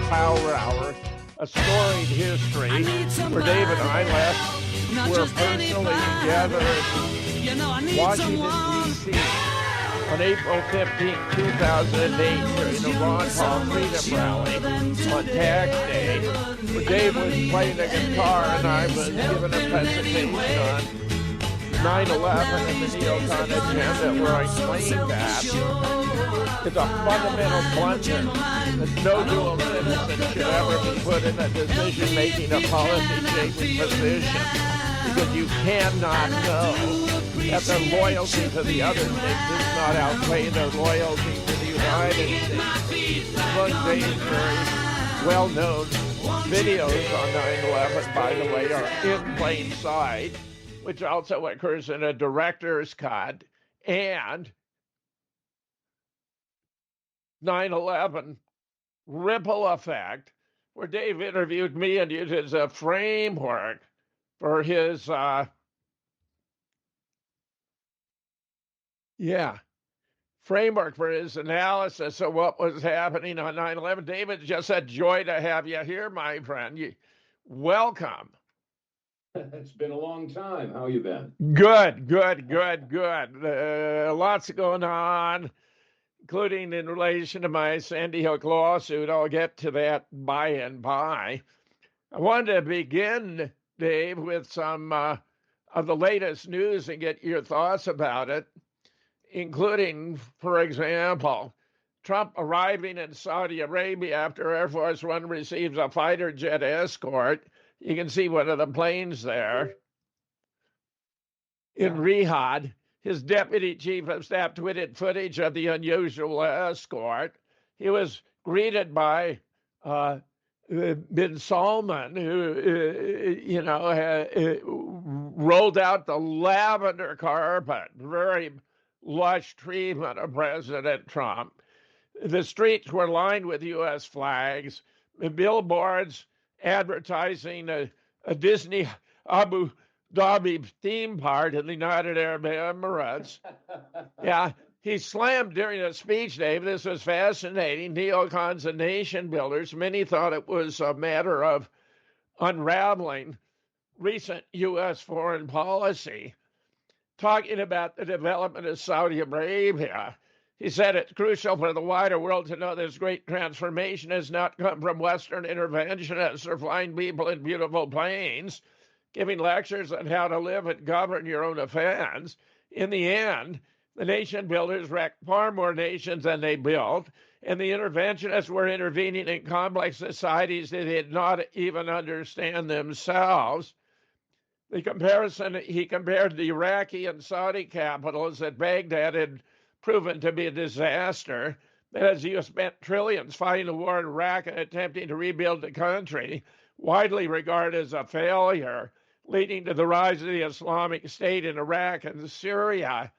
Power Hour, a storied history where Dave and I were personally together in Washington, D.C. on April 15, 2008 during the Ron Paul Freedom Rally on Tax Day, where Dave was playing the guitar and I was giving a presentation on 9/11 and the neocon agenda, where I claimed that it's a fundamental blunder that no dual citizen should ever be put in a decision-making or policy-shaping position, because you cannot know that their loyalty to the other state does not outweigh their loyalty to the United States. One of Dave's very well-known videos on 9/11, by the way, are in plain sight, which also occurs in a director's cut, and 9/11 Ripple Effect, where Dave interviewed me and used as a framework for his, framework for his analysis of what was happening on 9/11. David, just a joy to have you here, my friend. Welcome. It's been a long time. How you been? Good. Lots going on, including in relation to my Sandy Hook lawsuit. I'll get to that by and by. I wanted to begin, Dave, with some of the latest news and get your thoughts about it, including, for example, Trump arriving in Saudi Arabia after Air Force One receives a fighter jet escort. You can see one of the planes there in Riyadh. His deputy chief of staff tweeted footage of the unusual escort. He was greeted by bin Salman, who, rolled out the lavender carpet, very lush treatment of President Trump. The streets were lined with U.S. flags, billboards advertising a Disney Abu Dhabi theme park in the United Arab Emirates. Yeah, he slammed during a speech, Dave. This was fascinating. Neocons and nation builders. Many thought it was a matter of unraveling recent U.S. foreign policy, talking about the development of Saudi Arabia. He said it's crucial for the wider world to know this great transformation has not come from Western interventionists or flying people in beautiful planes, giving lectures on how to live and govern your own affairs. In the end, the nation builders wrecked far more nations than they built, and the interventionists were intervening in complex societies that did not even understand themselves. He compared the Iraqi and Saudi capitals that Baghdad had proven to be a disaster. As you spent trillions fighting the war in Iraq and attempting to rebuild the country, widely regarded as a failure, leading to the rise of the Islamic State in Iraq and Syria.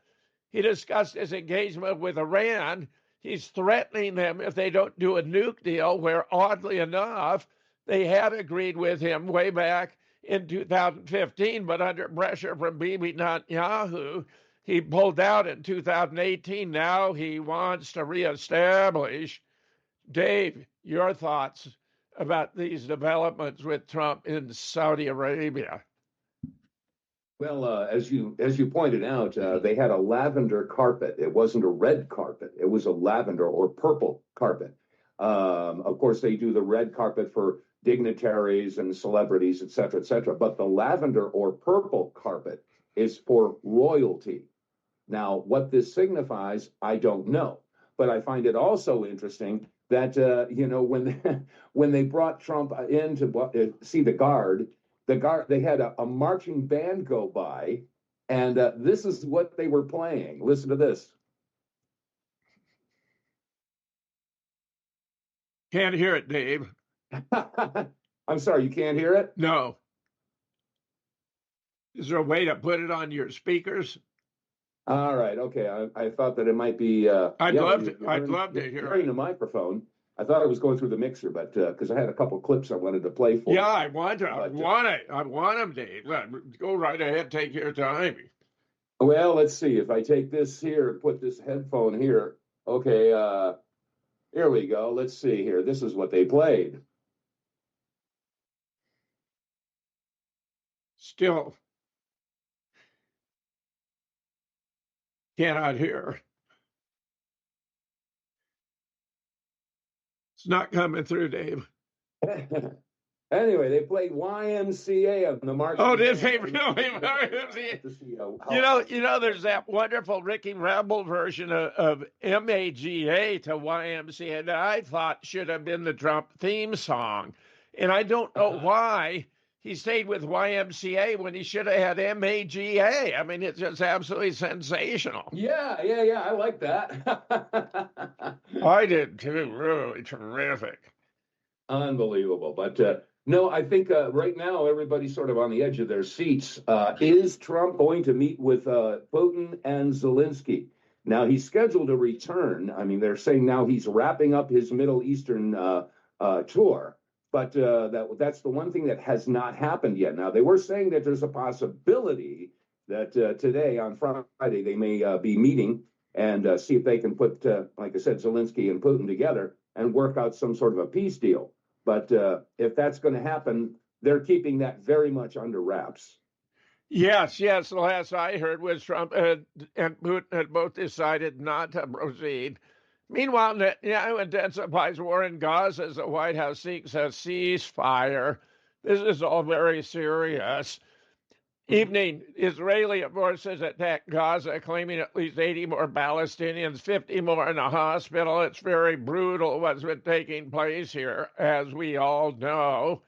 He discussed his engagement with Iran. He's threatening them if they don't do a nuke deal, where, oddly enough, they had agreed with him way back in 2015, but under pressure from Bibi Netanyahu, he pulled out in 2018. Now he wants to reestablish. Dave, your thoughts about these developments with Trump in Saudi Arabia? Well, as you pointed out, they had a lavender carpet. It wasn't a red carpet. It was a lavender or purple carpet. Of course, they do the red carpet for dignitaries and celebrities, et cetera, but the lavender or purple carpet is for royalty. Now, what this signifies, I don't know, but I find it also interesting that, when they brought Trump in to see the guard, they had a marching band go by, and this is what they were playing. Listen to this. Can't hear it, Dave. I'm sorry, you can't hear it? No. Is there a way to put it on your speakers? All right. Okay. I thought that it might be. I'd love to hear hearing the microphone. I thought I was going through the mixer, but because I had a couple clips I wanted to play for. Yeah, I want them, Dave. Go right ahead. Take your time. Well, let's see. If I take this here and put this headphone here. Okay. Here we go. Let's see here. This is what they played. Still cannot hear. It's not coming through, Dave. Anyway, they played YMCA on the march. Oh, did they really? There's that wonderful Ricky Rebel version of MAGA to YMCA that I thought should have been the Trump theme song. And I don't know why he stayed with YMCA when he should have had MAGA. I mean, it's just absolutely sensational. Yeah. I like that. I did too. Really terrific. Unbelievable. But no, I think right now everybody's sort of on the edge of their seats. Is Trump going to meet with Putin and Zelensky? Now, he's scheduled to return. I mean, they're saying now he's wrapping up his Middle Eastern tour. But that's the one thing that has not happened yet. Now, they were saying that there's a possibility that today, on Friday, they may be meeting and see if they can put, like I said, Zelensky and Putin together and work out some sort of a peace deal. But if that's going to happen, they're keeping that very much under wraps. Yes. The last I heard was Trump and Putin had both decided not to proceed. Meanwhile, Netanyahu intensifies war in Gaza as the White House seeks a ceasefire. This is all very serious. Evening, Israeli forces attack Gaza, claiming at least 80 more Palestinians, 50 more in a hospital. It's very brutal what's been taking place here, as we all know.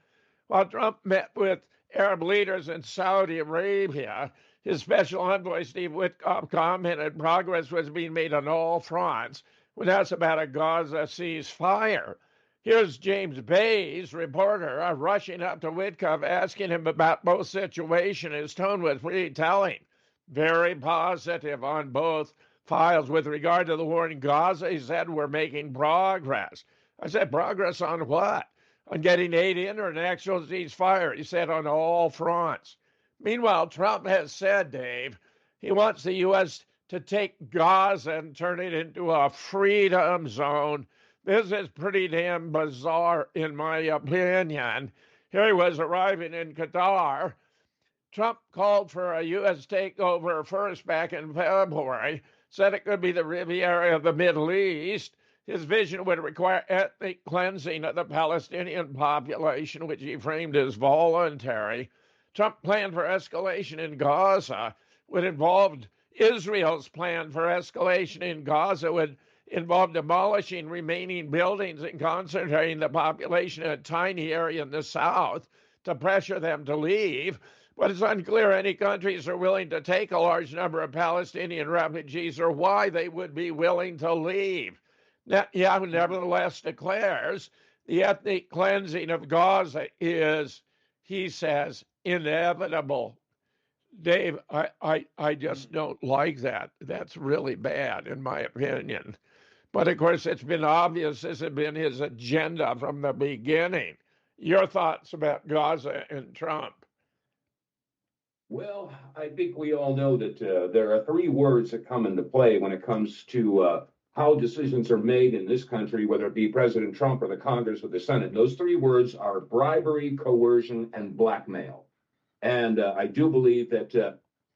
While Trump met with Arab leaders in Saudi Arabia, his special envoy, Steve Witkoff, commented progress was being made on all fronts when asked about a Gaza ceasefire. Here's James Bays, reporter, rushing up to Witkoff, asking him about both situations. His tone was pretty telling, very positive on both files. With regard to the war in Gaza, he said, we're making progress. I said, progress on what? On getting aid in or an actual ceasefire? He said, on all fronts. Meanwhile, Trump has said, Dave, he wants the U.S. to take Gaza and turn it into a freedom zone. This is pretty damn bizarre, in my opinion. Here he was arriving in Qatar. Trump called for a U.S. takeover first back in February, said it could be the Riviera of the Middle East. His vision would require ethnic cleansing of the Palestinian population, which he framed as voluntary. Trump planned for escalation in Gaza would involve Israel's plan for escalation in Gaza would involve demolishing remaining buildings and concentrating the population in a tiny area in the south to pressure them to leave. But it's unclear any countries are willing to take a large number of Palestinian refugees or why they would be willing to leave. Netanyahu nevertheless declares the ethnic cleansing of Gaza is, he says, inevitable. Dave, I just don't like that. That's really bad, in my opinion. But of course, it's been obvious this has been his agenda from the beginning. Your thoughts about Gaza and Trump? Well, I think we all know that there are three words that come into play when it comes to how decisions are made in this country, whether it be President Trump or the Congress or the Senate. Those three words are bribery, coercion, and blackmail. And I do believe that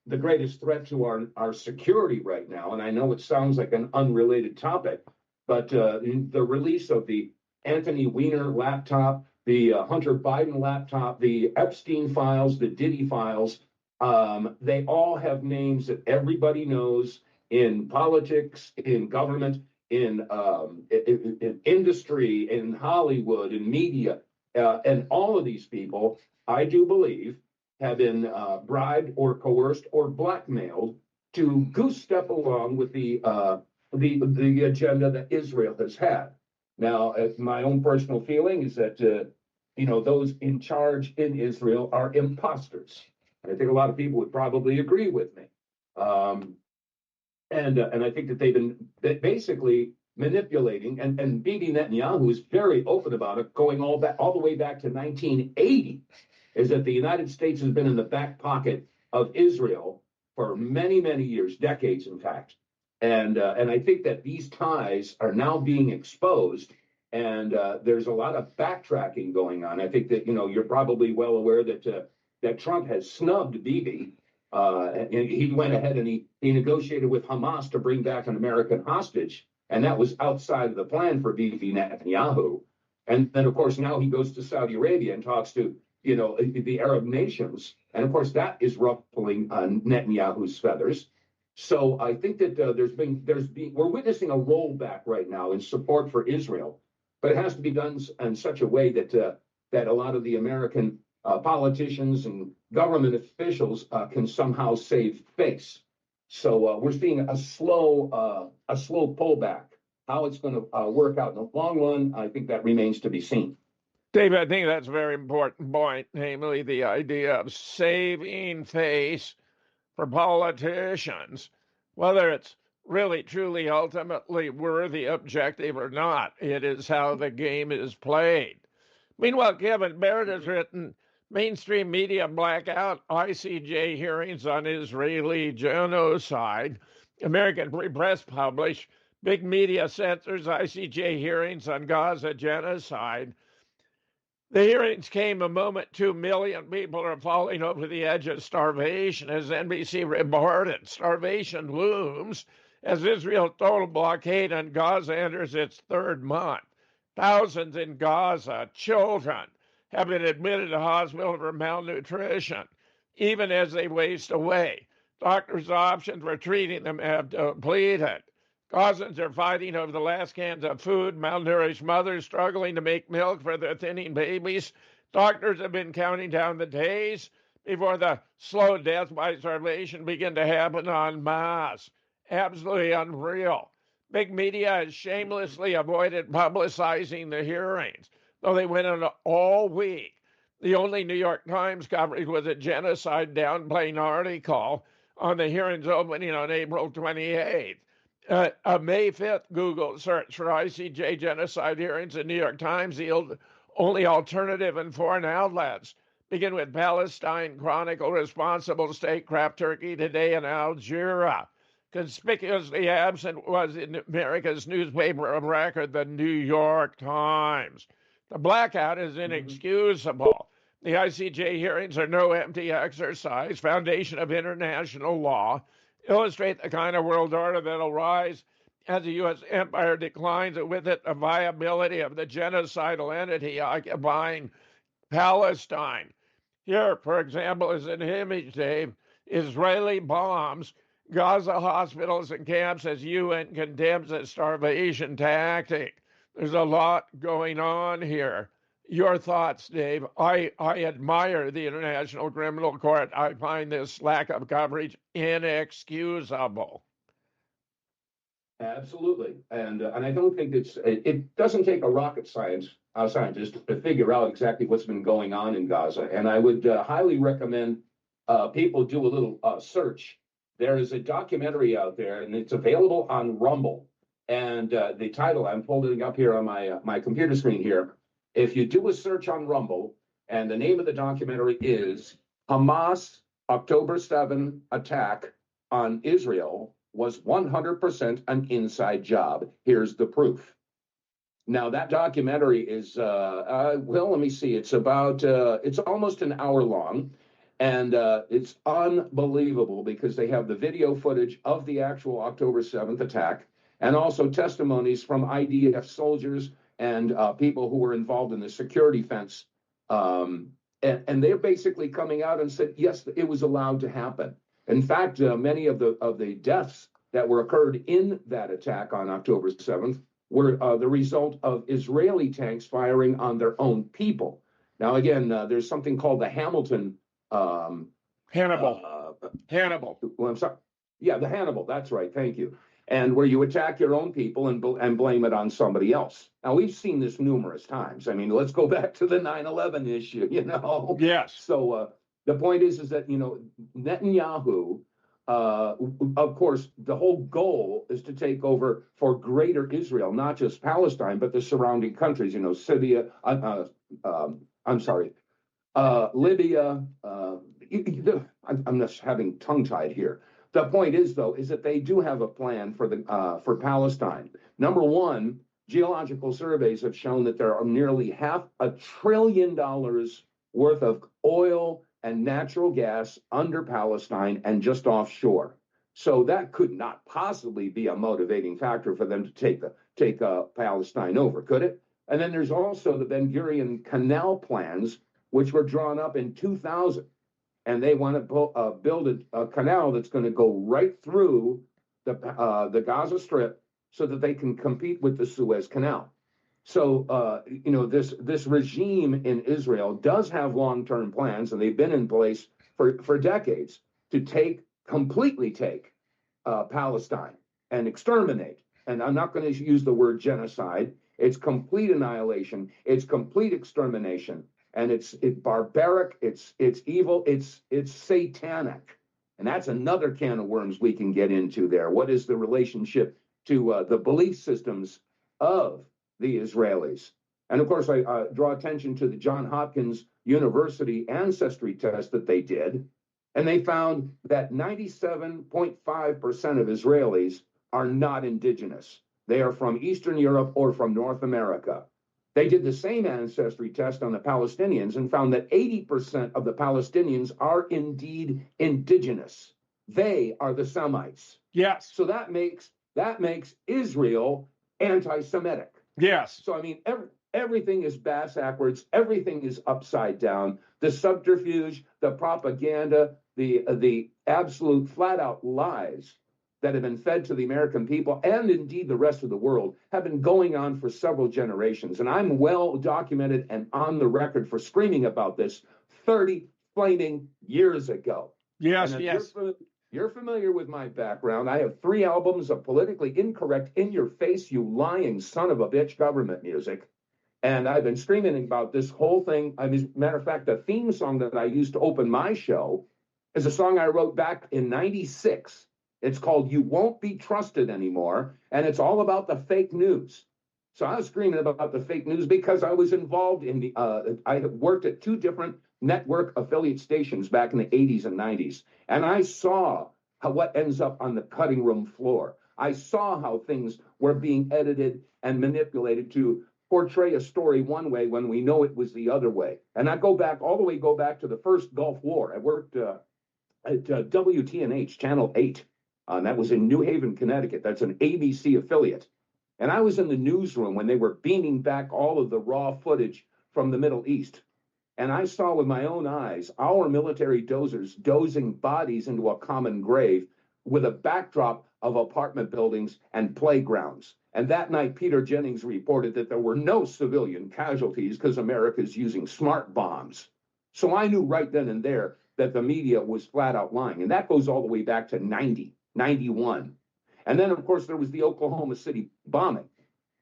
the greatest threat to our security right now, and I know it sounds like an unrelated topic, but the release of the Anthony Weiner laptop, the Hunter Biden laptop, the Epstein files, the Diddy files, they all have names that everybody knows in politics, in government, in industry, in Hollywood, in media, and all of these people, I do believe, have been bribed or coerced or blackmailed to goose step along with the agenda that Israel has had. Now, my own personal feeling is that those in charge in Israel are imposters. I think a lot of people would probably agree with me. And I think that they've been basically manipulating, and Bibi Netanyahu is very open about it, going all the way back to 1980, is that the United States has been in the back pocket of Israel for many, many years, decades, in fact. And I think that these ties are now being exposed, and there's a lot of backtracking going on. I think that you're probably well aware that Trump has snubbed Bibi. And he went ahead and he negotiated with Hamas to bring back an American hostage, and that was outside of the plan for Bibi Netanyahu. And then, of course, now he goes to Saudi Arabia and talks to the Arab nations, and of course that is ruffling Netanyahu's feathers. So I think that we're witnessing a rollback right now in support for Israel, but it has to be done in such a way that a lot of the American politicians and government officials can somehow save face. So we're seeing a slow pullback. How it's going to work out in the long run, I think that remains to be seen. David, I think that's a very important point, namely the idea of saving face for politicians, whether it's really, truly, ultimately worthy, objective or not. It is how the game is played. Meanwhile, Kevin Barrett has written, mainstream media blackout, ICJ hearings on Israeli genocide. American Free Press published, big media censors ICJ hearings on Gaza genocide. The hearings came a moment 2 million people are falling over the edge of starvation. As NBC reported, starvation looms as Israel's total blockade on Gaza enters its third month. Thousands in Gaza, children, have been admitted to hospital for malnutrition, even as they waste away. Doctors' options for treating them have depleted. Gazans are fighting over the last cans of food, malnourished mothers struggling to make milk for their thinning babies. Doctors have been counting down the days before the slow death by starvation begin to happen en masse. Absolutely unreal. Big media has shamelessly avoided publicizing the hearings, though they went on all week. The only New York Times coverage was a genocide downplaying article on the hearings opening on April 28th. A May 5th Google search for ICJ genocide hearings in New York Times yielded only alternative and foreign outlets. Begin with Palestine Chronicle, Responsible Statecraft, Turkey Today, and Al Jazeera. Conspicuously absent was in America's newspaper of record, the New York Times. The blackout is inexcusable. The ICJ hearings are no empty exercise, foundation of international law, illustrate the kind of world order that'll rise as the U.S. empire declines, and with it the viability of the genocidal entity occupying Palestine. Here, for example, is an image, Dave. Israeli bombs Gaza hospitals and camps as UN condemns a starvation tactic. There's a lot going on here. Your thoughts, Dave? I admire the International Criminal Court. I find this lack of coverage inexcusable. Absolutely, and I don't think it doesn't take a rocket scientist to figure out exactly what's been going on in Gaza. And I would highly recommend people do a little search. There is a documentary out there, and it's available on Rumble. And the title, I'm holding up here on my computer screen here. If you do a search on Rumble, and the name of the documentary is Hamas October 7 attack on Israel was 100% an inside job. Here's the proof. Now, that documentary is, let me see. It's almost an hour long, and it's unbelievable because they have the video footage of the actual October 7th attack and also testimonies from IDF soldiers and people who were involved in the security fence. And they're basically coming out and said, yes, it was allowed to happen. In fact, many of the deaths that were occurred in that attack on October 7th were the result of Israeli tanks firing on their own people. Now, again, there's something called the Hannibal. Well, I'm sorry. Yeah, the Hannibal. That's right. Thank you. And where you attack your own people and blame it on somebody else. Now, we've seen this numerous times. I mean, let's go back to the 9/11 issue, Yes. So the point is that, Netanyahu, of course, the whole goal is to take over for greater Israel, not just Palestine, but the surrounding countries, Syria, Libya. I'm just having tongue-tied here. The point is, though, is that they do have a plan for Palestine. Number one, geological surveys have shown that there are nearly $500 billion worth of oil and natural gas under Palestine and just offshore. So that could not possibly be a motivating factor for them to take Palestine over, could it? And then there's also the Ben Gurion canal plans, which were drawn up in 2000. And they want to build a canal that's going to go right through the Gaza Strip so that they can compete with the Suez Canal. So, this regime in Israel does have long-term plans, and they've been in place for decades to completely take Palestine and exterminate. And I'm not going to use the word genocide. It's complete annihilation. It's complete extermination. And it's barbaric, it's evil, it's satanic. And that's another can of worms we can get into there. What is the relationship to the belief systems of the Israelis? And of course, I draw attention to the Johns Hopkins University ancestry test that they did. And they found that 97.5% of Israelis are not indigenous. They are from Eastern Europe or from North America. They did the same ancestry test on the Palestinians and found that 80% of the Palestinians are indeed indigenous. They are the Semites. Yes. So that makes Israel anti-Semitic. Yes. So I mean, everything is backwards. Everything is upside down. The subterfuge, the propaganda, the absolute flat-out lies that have been fed to the American people and indeed the rest of the world have been going on for several generations. And I'm well documented and on the record for screaming about this 30 flaming years ago. Yes, You're familiar with my background. I have 3 albums of politically incorrect, in your face, you lying son of a bitch government music. And I've been screaming about this whole thing. I mean, as a matter of fact, the theme song that I used to open my show is a song I wrote back in 96. It's called You Won't Be Trusted Anymore, and it's all about the fake news. So I was screaming about the fake news because I was involved in I worked at 2 different network affiliate stations back in the 80s and 90s, and I saw what ends up on the cutting room floor. I saw how things were being edited and manipulated to portray a story one way when we know it was the other way. And I go back to the first Gulf War. I worked at WTNH, Channel 8. That was in New Haven, Connecticut. That's an ABC affiliate. And I was in the newsroom when they were beaming back all of the raw footage from the Middle East. And I saw with my own eyes our military dozers dozing bodies into a common grave with a backdrop of apartment buildings and playgrounds. And that night, Peter Jennings reported that there were no civilian casualties because America's using smart bombs. So I knew right then and there that the media was flat out lying. And that goes all the way back to 91. And then, of course, there was the Oklahoma City bombing.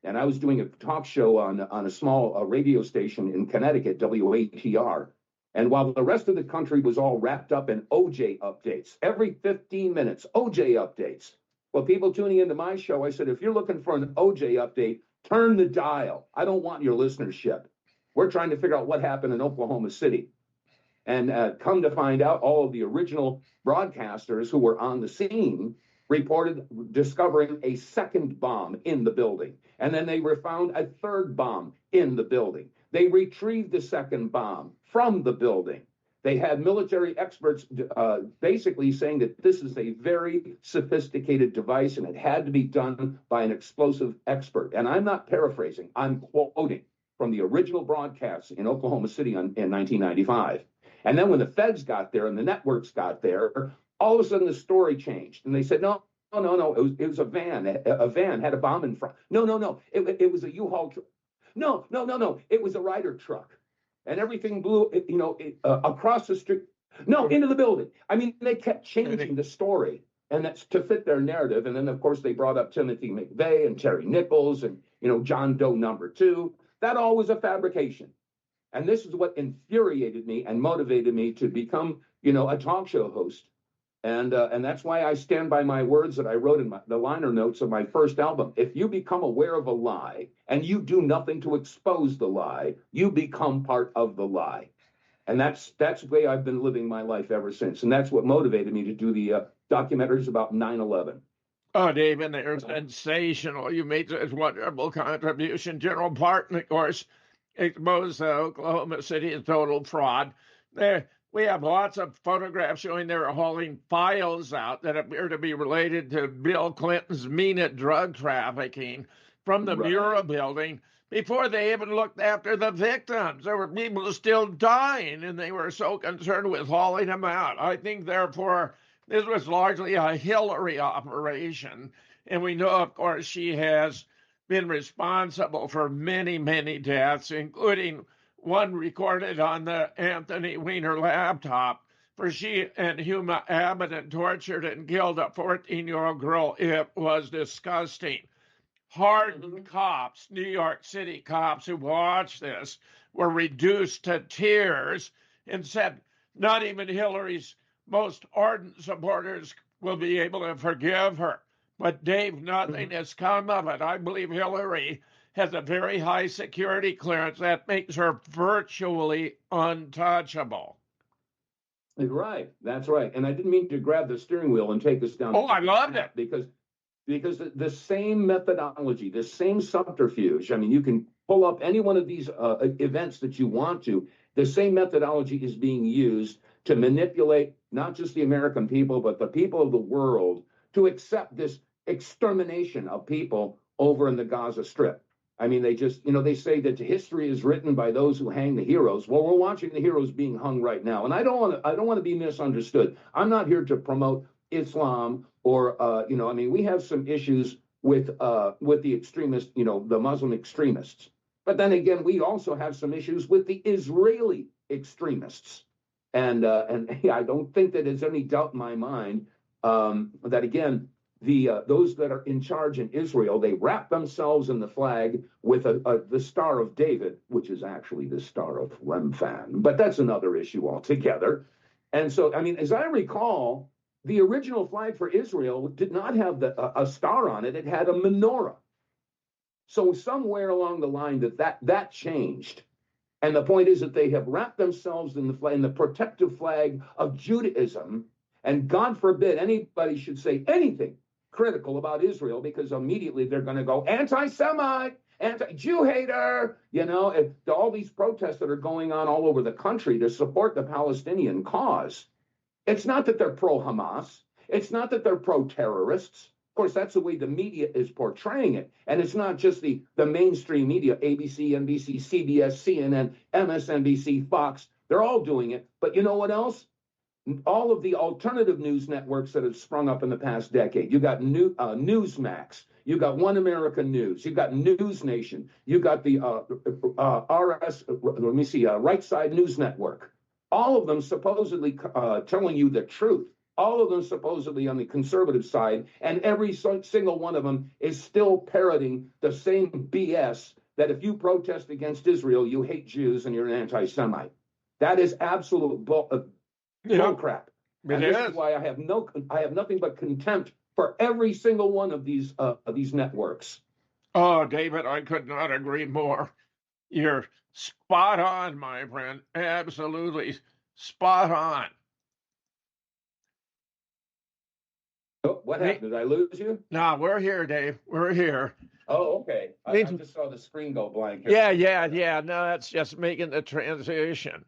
And I was doing a talk show on a small radio station in Connecticut, WATR. And while the rest of the country was all wrapped up in OJ updates, every 15 minutes, OJ updates. Well, people tuning into my show, I said, if you're looking for an OJ update, turn the dial. I don't want your listenership. We're trying to figure out what happened in Oklahoma City. And come to find out, all of the original broadcasters who were on the scene reported discovering a second bomb in the building. And then they found a third bomb in the building. They retrieved the second bomb from the building. They had military experts basically saying that this is a very sophisticated device and it had to be done by an explosive expert. And I'm not paraphrasing, I'm quoting from the original broadcasts in Oklahoma City in 1995. And then when the feds got there and the networks got there, all of a sudden the story changed. And they said, no, it was a van. A van had a bomb in front. No, it was a U-Haul truck. No, it was a Ryder truck. And everything blew, across the street. No, into the building. I mean, they kept changing the story, and that's to fit their narrative. And then, of course, they brought up Timothy McVeigh and Terry Nichols and, John Doe number 2. That all was a fabrication. And this is what infuriated me and motivated me to become, a talk show host. And that's why I stand by my words that I wrote in the liner notes of my first album. If you become aware of a lie and you do nothing to expose the lie, you become part of the lie. And that's the way I've been living my life ever since. And that's what motivated me to do the documentaries about 9/11. Oh, David, they're sensational. You made such wonderful contribution. General Barton, of course, exposed Oklahoma City as total fraud. There, we have lots of photographs showing they were hauling files out that appear to be related to Bill Clinton's MENA drug trafficking from the Murrah building before they even looked after the victims. There were people still dying, and they were so concerned with hauling them out. I think, therefore, this was largely a Hillary operation. And we know, of course, she has been responsible for many, many deaths, including one recorded on the Anthony Weiner laptop, for she and Huma Abedin tortured and killed a 14-year-old girl. It was disgusting. Hardened cops, New York City cops who watched this, were reduced to tears and said not even Hillary's most ardent supporters will be able to forgive her. But Dave, nothing has come of it. I believe Hillary has a very high security clearance that makes her virtually untouchable. Right, that's right. And I didn't mean to grab the steering wheel and take us down. Oh, I loved it. Because the same methodology, the same subterfuge, I mean, you can pull up any one of these events that you want to, the same methodology is being used to manipulate not just the American people, but the people of the world to accept this extermination of people over in the Gaza Strip. I mean, they just, they say that history is written by those who hang the heroes. Well, we're watching the heroes being hung right now. And I don't want to be misunderstood. I'm not here to promote Islam or, we have some issues with the extremists, the Muslim extremists. But then again, we also have some issues with the Israeli extremists. And I don't think that there's any doubt in my mind that, again, those that are in charge in Israel, they wrap themselves in the flag with the Star of David, which is actually the Star of Remphan. But that's another issue altogether. And so, I mean, as I recall, the original flag for Israel did not have a star on it. It had a menorah. So somewhere along the line that changed. And the point is that they have wrapped themselves in the protective flag of Judaism. And God forbid anybody should say anything critical about Israel, because immediately they're going to go anti-Semite, anti-Jew hater, all these protests that are going on all over the country to support the Palestinian cause. It's not that they're pro-Hamas. It's not that they're pro-terrorists. Of course, that's the way the media is portraying it. And it's not just the mainstream media, ABC, NBC, CBS, CNN, MSNBC, Fox. They're all doing it. But you know what else? All of the alternative news networks that have sprung up in the past decade. You got Newsmax. You got One American News. You got News Nation. You got the Right Side News Network. All of them supposedly telling you the truth. All of them supposedly on the conservative side, and every single one of them is still parroting the same BS that if you protest against Israel, you hate Jews and you're an anti-Semite. That is absolute bull crap. And this is why I have nothing but contempt for every single one of these networks. Oh, David, I could not agree more. You're spot on, my friend. Absolutely spot on. Oh, what happened? Did I lose you? No, we're here, Dave. We're here. Oh, okay. I just saw the screen go blank. Yeah. No, that's just making the transition.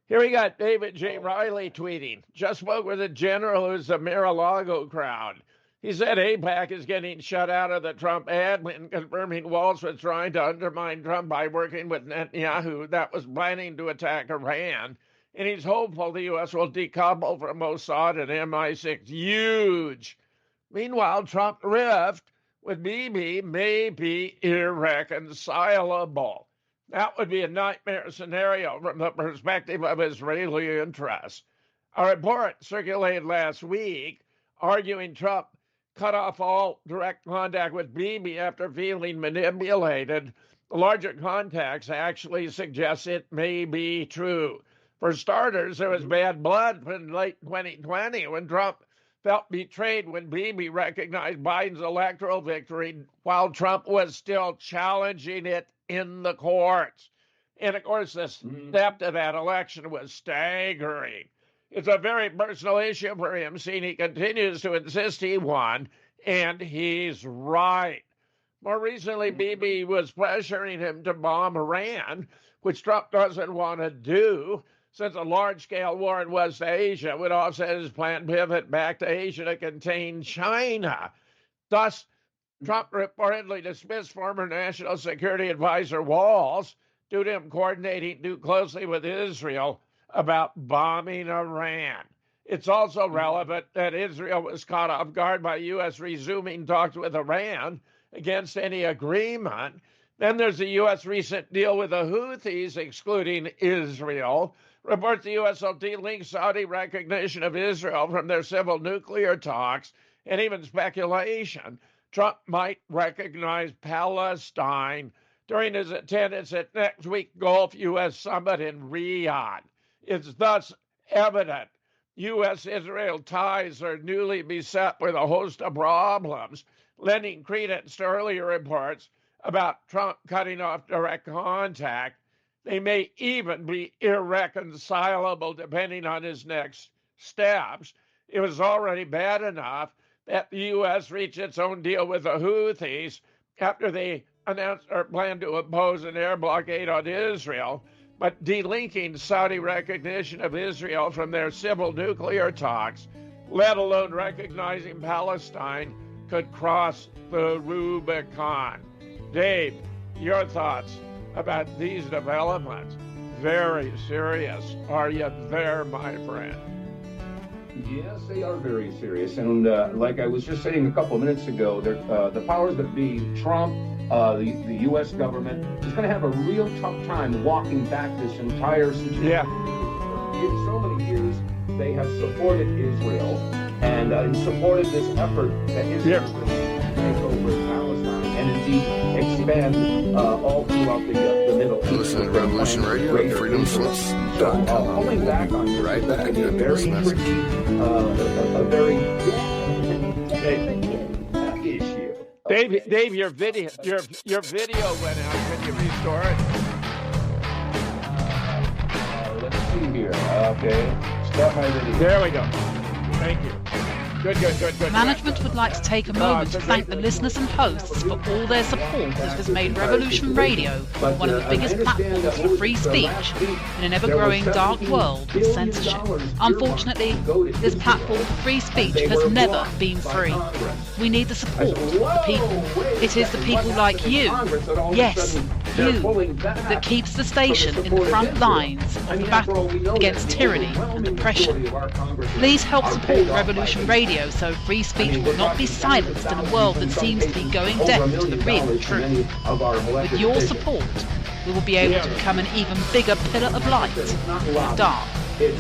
Here we got David J. Riley tweeting. Just spoke with a general who's the Mar-a-Lago crowd. He said AIPAC is getting shut out of the Trump admin, confirming Walz was trying to undermine Trump by working with Netanyahu that was planning to attack Iran. And he's hopeful the U.S. will decouple from Mossad and MI6. Huge. Meanwhile, Trump rift with Bibi may be irreconcilable. That would be a nightmare scenario from the perspective of Israeli interests. A report circulated last week arguing Trump cut off all direct contact with Bibi after feeling manipulated. The larger context actually suggests it may be true. For starters, there was bad blood in late 2020 when Trump felt betrayed when Bibi recognized Biden's electoral victory while Trump was still challenging it in the courts. And of course, the step to that election was staggering. It's a very personal issue for him, seeing he continues to insist he won, and he's right. More recently, Bibi was pressuring him to bomb Iran, which Trump doesn't want to do, since a large-scale war in West Asia would offset his planned pivot back to Asia to contain China. Thus, Trump reportedly dismissed former National Security Advisor Walls due to him coordinating too closely with Israel about bombing Iran. It's also relevant that Israel was caught off guard by U.S. resuming talks with Iran against any agreement. Then there's the U.S. recent deal with the Houthis excluding Israel. Reports the U.S. will delink Saudi recognition of Israel from their civil nuclear talks, and even speculation Trump might recognize Palestine during his attendance at next week's Gulf U.S. summit in Riyadh. It's thus evident U.S.-Israel ties are newly beset with a host of problems, lending credence to earlier reports about Trump cutting off direct contact. They may even be irreconcilable depending on his next steps. It was already bad enough that the U.S. reached its own deal with the Houthis after they announced or planned to impose an air blockade on Israel, but delinking Saudi recognition of Israel from their civil nuclear talks, let alone recognizing Palestine, could cross the Rubicon. Dave, your thoughts about these developments? Very serious. Are you there, my friend? Yes, they are very serious. And like I was just saying a couple of minutes ago, the powers that be, Trump, the U.S. government, is going to have a real tough time walking back this entire situation. Yeah. In so many years, they have supported Israel and supported this effort that Israel will take over Palestine and indeed expand all throughout the Middle East. Listen to Revolution Radio, freedomslips.com. Pulling back on this right back. is a very tricky, a very issue. Dave, your video went out. Can you restore it? Let's see here. Okay, start my video. There we go. Thank you. Good. Management would like to take a moment to thank the listeners and hosts for all their support that has made Revolution Radio one of the biggest platforms for free speech in an ever-growing dark world of censorship. Unfortunately, this platform for free speech has never been free. We need the support of the people. It is the people like you, yes, you, that keeps the station in the front lines of the battle against tyranny and oppression. Please help support Revolution Radio so free speech will not be silenced in a world that seems to be going deaf to the real truth. With your support, we will be able to become an even bigger pillar of light in a dark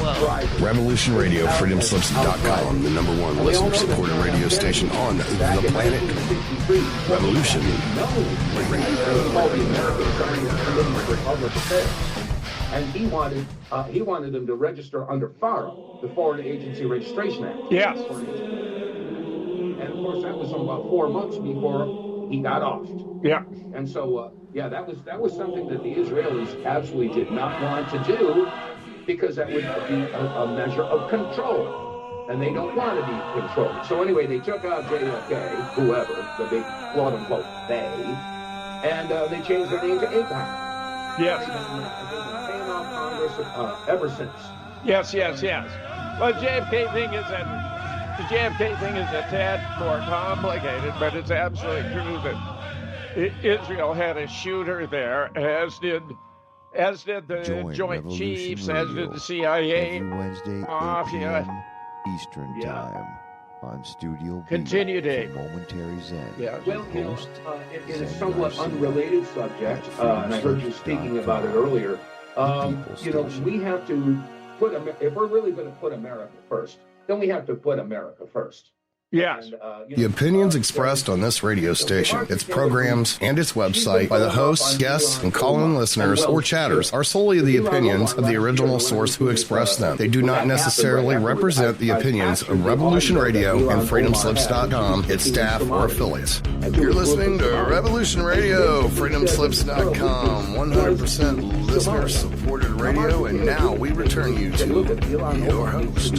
world. Revolution Radio, freedomslips.com, the #1 listener-supported radio station on the planet. Revolution Radio. And he wanted them to register under FARA, the Foreign Agency Registration Act. Yes. And of course, that was about 4 months before he got offed. Yeah. And so, that was something that the Israelis absolutely did not want to do, because that would be a measure of control, and they don't want to be controlled. So anyway, they took out JFK, whoever, the big quote-unquote they, and they changed their name to AIPAC. Yes. Ever since. Yes. Well, the JFK thing is a tad more complicated, but it's absolutely true that Israel had a shooter there, as did the Joint Chiefs, as did the CIA, every Wednesday, Mafia. Eastern Time on Studio B. Continue, Dave. Momentary Zen. Yeah. Well, in a somewhat unrelated subject, and I heard you speaking about it earlier. We have to if we're really going to put America first, then we have to put America first. Yes. The opinions expressed on this radio station, its programs, and its website by the hosts, guests, and call-in listeners or chatters are solely the opinions of the original source who expressed them. They do not necessarily represent the opinions of Revolution Radio and freedomslips.com, its staff, or affiliates. You're listening to Revolution Radio, freedomslips.com, 100% listener-supported radio, and now we return you to your host.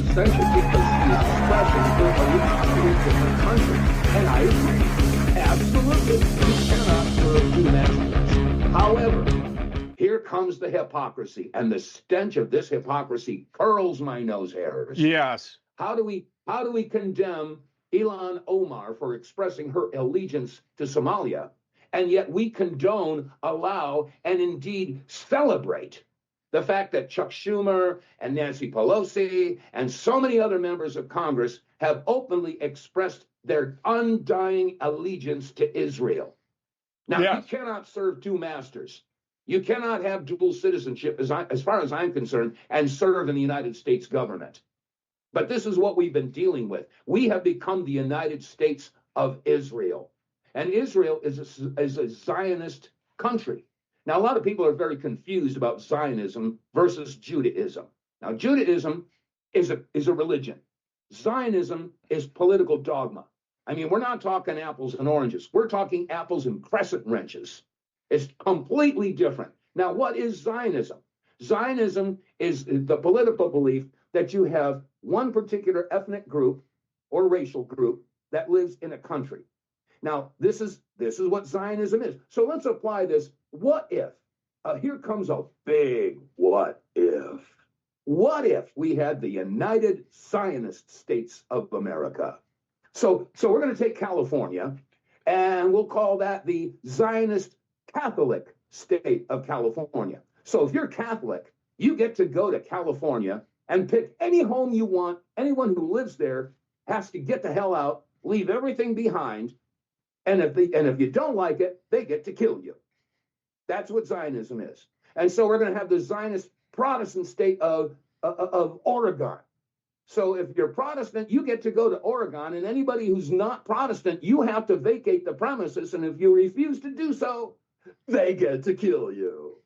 Country. And I agree. Absolutely. You cannot serve two masters. However, here comes the hypocrisy, and the stench of this hypocrisy curls my nose hairs. Yes. How do we condemn Ilhan Omar for expressing her allegiance to Somalia, and yet we condone, allow, and indeed celebrate the fact that Chuck Schumer and Nancy Pelosi and so many other members of Congress have openly expressed their undying allegiance to Israel. Now, You cannot serve two masters. You cannot have dual citizenship, as far as I'm concerned, and serve in the United States government. But this is what we've been dealing with. We have become the United States of Israel. And Israel is a Zionist country. Now, a lot of people are very confused about Zionism versus Judaism. Now, Judaism is a religion. Zionism is political dogma. I mean, we're not talking apples and oranges. We're talking apples and crescent wrenches. It's completely different. Now, what is Zionism? Zionism is the political belief that you have one particular ethnic group or racial group that lives in a country. Now, this is what Zionism is. So let's apply this. What if? Here comes a big what if. What if we had the United Zionist States of America? So we're going to take California, and we'll call that the Zionist Catholic state of California. So if you're Catholic, you get to go to California and pick any home you want. Anyone who lives there has to get the hell out, leave everything behind, and if you don't like it, they get to kill you. That's what Zionism is. And so we're going to have the Zionist Protestant state of Oregon. So if you're Protestant, you get to go to Oregon, and anybody who's not Protestant, you have to vacate the premises, and if you refuse to do so, they get to kill you.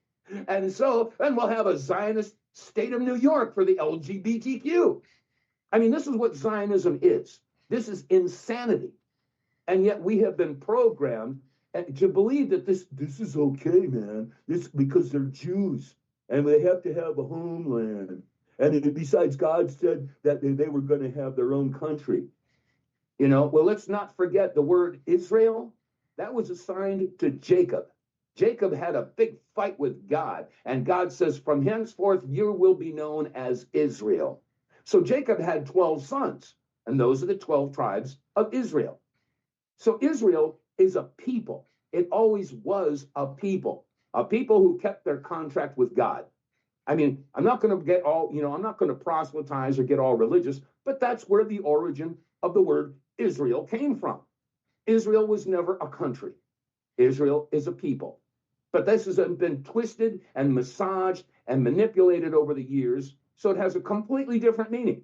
And we'll have a Zionist state of New York for the LGBTQ. I mean, this is what Zionism is. This is insanity. And yet we have been programmed to believe that this is okay, man. This because they're Jews and they have to have a homeland. And besides, God said that they were going to have their own country. Well, let's not forget the word Israel. That was assigned to Jacob. Jacob had a big fight with God, and God says, from henceforth you will be known as Israel. So Jacob had 12 sons, and those are the 12 tribes of Israel. So Israel is a people. It always was a people who kept their contract with God. I mean, I'm not going to get all, I'm not going to proselytize or get all religious, but that's where the origin of the word Israel came from. Israel was never a country. Israel is a people. But this has been twisted and massaged and manipulated over the years, so it has a completely different meaning.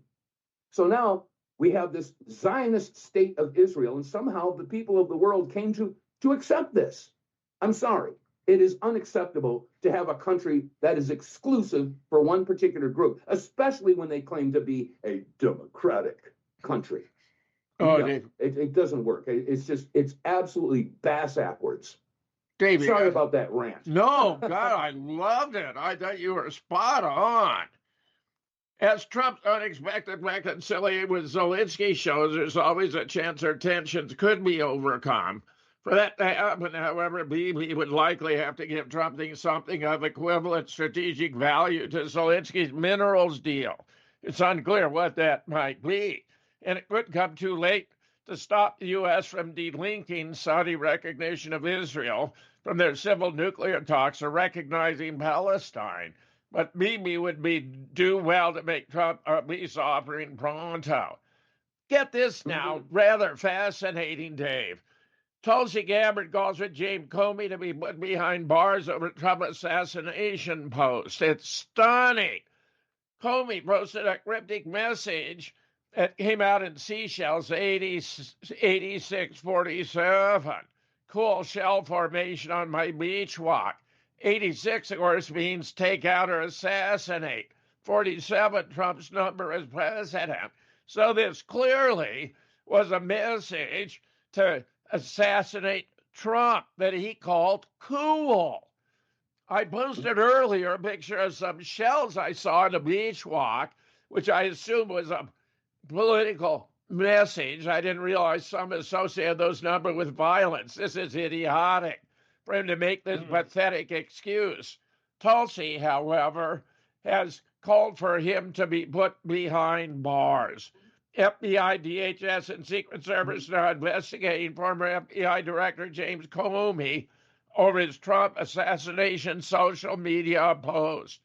So now we have this Zionist state of Israel, and somehow the people of the world came to accept this. I'm sorry. It is unacceptable to have a country that is exclusive for one particular group, especially when they claim to be a democratic country. It doesn't work. It's absolutely bass-ackwards. David, sorry about that rant. No, God, I loved it. I thought you were spot on. As Trump's unexpected reconciliation with Zelensky shows, there's always a chance our tensions could be overcome. For that to happen, however, Bibi would likely have to give Trump something of equivalent strategic value to Zelensky's minerals deal. It's unclear what that might be, and it could come too late to stop the U.S. from delinking Saudi recognition of Israel from their civil nuclear talks or recognizing Palestine. But Bibi would do well to make Trump a peace offering pronto. Get this now, rather fascinating, Dave. Tulsi Gabbard calls for James Comey to be put behind bars over Trump assassination post. It's stunning. Comey posted a cryptic message It came out in seashells, 8647. Cool shell formation on my beach walk. 86, of course, means take out or assassinate. 47, Trump's number as president. So this clearly was a message to assassinate Trump that he called cool. I posted earlier a picture of some shells I saw on the beach walk, which I assume was a political message. I didn't realize some associated those numbers with violence. This is idiotic for him to make this pathetic excuse. Tulsi, however, has called for him to be put behind bars. FBI, DHS, and Secret Service are investigating former FBI Director James Comey over his Trump assassination social media post.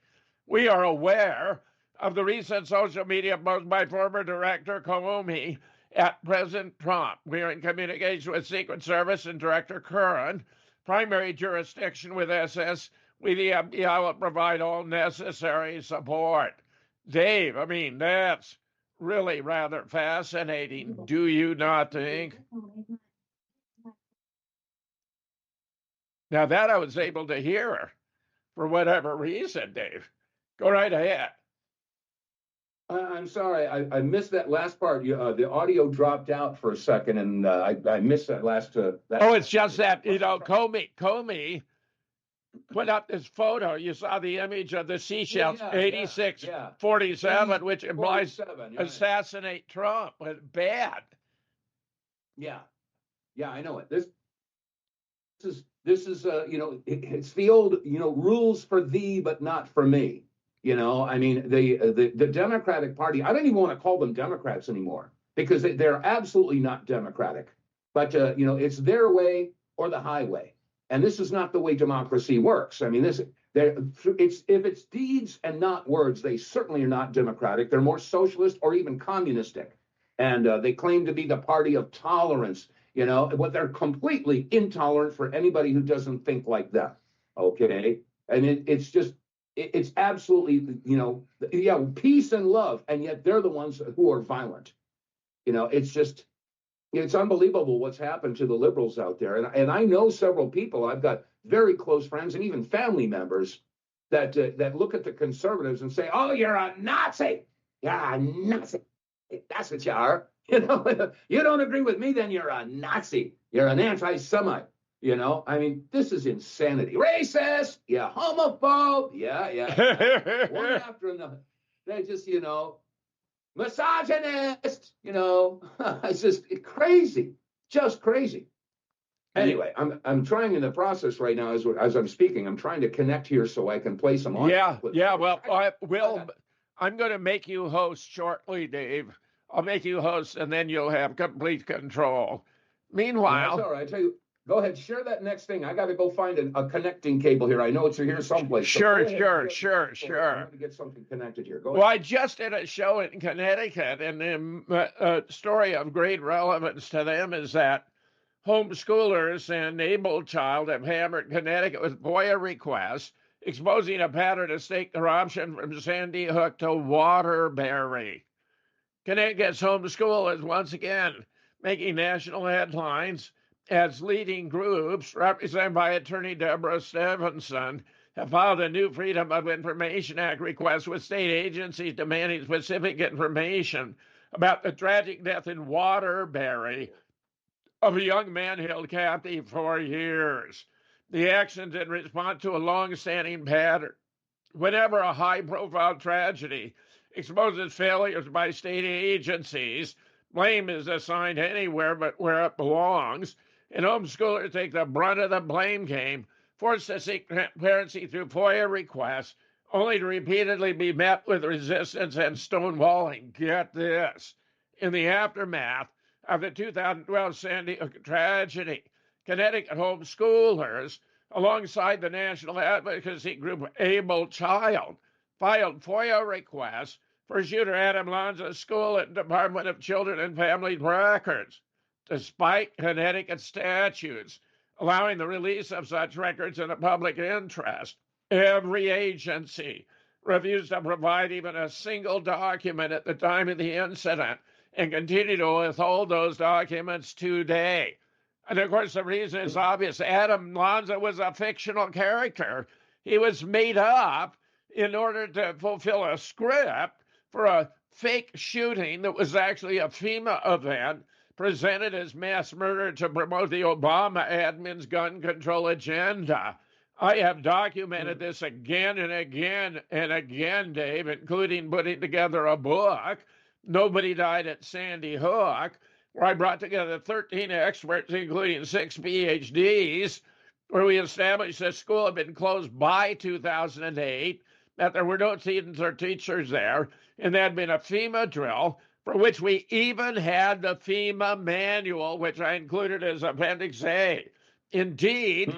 We are aware of the recent social media post by former Director Comey at President Trump. We are in communication with Secret Service and Director Curran. Primary jurisdiction with SS. We, the FBI, will provide all necessary support. Dave, I mean, that's really rather fascinating, do you not think? Now, that I was able to hear for whatever reason, Dave. Go right ahead. I'm sorry, I missed that last part. The audio dropped out for a second, and I missed that last. It's just that, Comey put up this photo. You saw the image of the seashells, 8647, which implies assassinate Trump. It's bad. Yeah, I know it. This is it's the old, rules for thee, but not for me. I mean, the Democratic Party, I don't even want to call them Democrats anymore because they're absolutely not democratic. But, it's their way or the highway. And this is not the way democracy works. I mean, if it's deeds and not words, they certainly are not democratic. They're more socialist or even communistic. And they claim to be the party of tolerance, but they're completely intolerant for anybody who doesn't think like them. Okay. And it's absolutely, peace and love. And yet they're the ones who are violent. It's unbelievable what's happened to the liberals out there. And I know several people, I've got very close friends and even family members that look at the conservatives and say, oh, you're a Nazi. You're a Nazi. That's what you are. You don't agree with me, then you're a Nazi. You're an anti-Semite. I mean, this is insanity. Racist, yeah, homophobe, yeah. One after another. They just, misogynist, it's just crazy, just crazy. Anyway, I'm trying in the process right now as I'm speaking. I'm trying to connect here so I can play some audio. Yeah. Well, I'm going to make you host shortly, Dave. I'll make you host, and then you'll have complete control. Meanwhile, that's all right. I tell you. Go ahead, share that next thing. I got to go find a connecting cable here. I know it's here someplace. Sure. I'm going to get something connected here. Go ahead. Well, I just did a show in Connecticut, and the story of great relevance to them is that homeschoolers and able child have hammered Connecticut with FOIA requests, exposing a pattern of state corruption from Sandy Hook to Waterbury. Connecticut's homeschoolers once again making national headlines as leading groups, represented by attorney Deborah Stevenson, have filed a new Freedom of Information Act request with state agencies demanding specific information about the tragic death in Waterbury of a young man held captive for years. The actions in response to a long-standing pattern. Whenever a high-profile tragedy exposes failures by state agencies, blame is assigned anywhere but where it belongs, and homeschoolers take the brunt of the blame game, forced to seek transparency through FOIA requests, only to repeatedly be met with resistance and stonewalling. Get this. In the aftermath of the 2012 Sandy Hook tragedy, Connecticut homeschoolers, alongside the national advocacy group Able Child, filed FOIA requests for shooter Adam Lanza's school and Department of Children and Family Records, despite Connecticut statutes allowing the release of such records in the public interest. Every agency refused to provide even a single document at the time of the incident, and continue to withhold those documents today. And of course, the reason is obvious. Adam Lanza was a fictional character. He was made up in order to fulfill a script for a fake shooting that was actually a FEMA event presented as mass murder to promote the Obama admin's gun control agenda. I have documented this again and again and again, Dave, including putting together a book, Nobody Died at Sandy Hook, where I brought together 13 experts, including 6 PhDs, where we established that school had been closed by 2008, that there were no students or teachers there, and there had been a FEMA drill, for which we even had the FEMA manual, which I included as Appendix A. Indeed,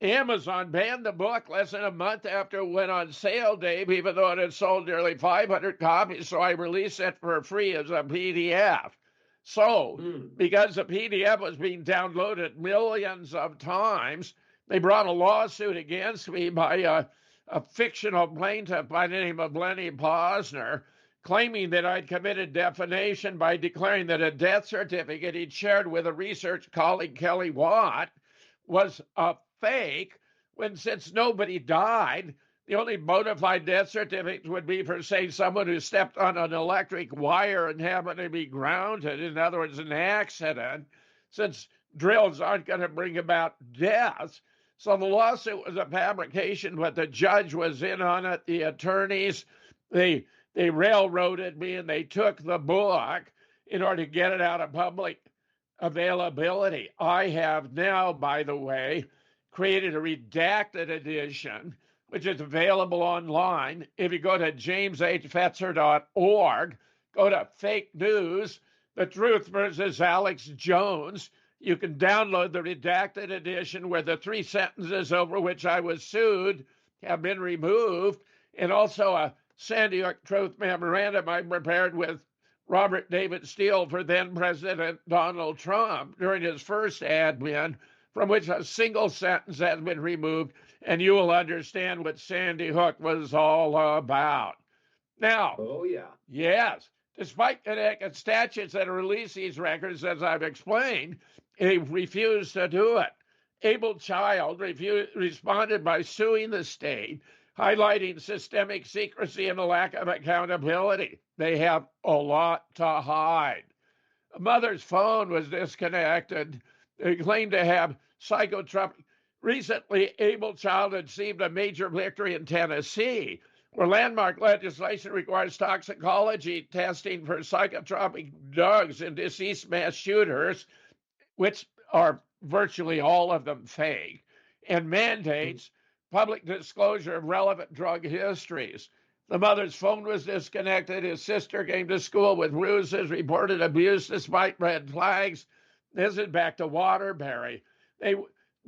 Amazon banned the book less than a month after it went on sale, Dave, even though it had sold nearly 500 copies, so I released it for free as a PDF. So, because the PDF was being downloaded millions of times, they brought a lawsuit against me by a fictional plaintiff by the name of Lenny Posner, claiming that I'd committed defamation by declaring that a death certificate he'd shared with a research colleague, Kelly Watt, was a fake, when since nobody died, the only bona fide death certificate would be for, say, someone who stepped on an electric wire and happened to be grounded, in other words, an accident, since drills aren't going to bring about deaths. So the lawsuit was a fabrication, but the judge was in on it, the attorneys, they railroaded me, and they took the book in order to get it out of public availability. I have now, by the way, created a redacted edition, which is available online. If you go to jameshfetzer.org, go to fake news, the truth versus Alex Jones, you can download the redacted edition where the 3 sentences over which I was sued have been removed, and also a Sandy Hook Truth Memorandum I prepared with Robert David Steele for then President Donald Trump during his first admin, from which a single sentence has been removed, and you will understand what Sandy Hook was all about. Now, yes, despite Connecticut statutes that release these records, as I've explained, they refused to do it. Able Child responded by suing the state, highlighting systemic secrecy and a lack of accountability. They have a lot to hide. A mother's phone was disconnected. They claimed to have psychotropic. Recently, Able Child achieved a major victory in Tennessee, where landmark legislation requires toxicology testing for psychotropic drugs in deceased mass shooters, which are virtually all of them fake, and mandates public disclosure of relevant drug histories. The mother's phone was disconnected. His sister came to school with ruses, reported abuse despite red flags. This is back to Waterbury.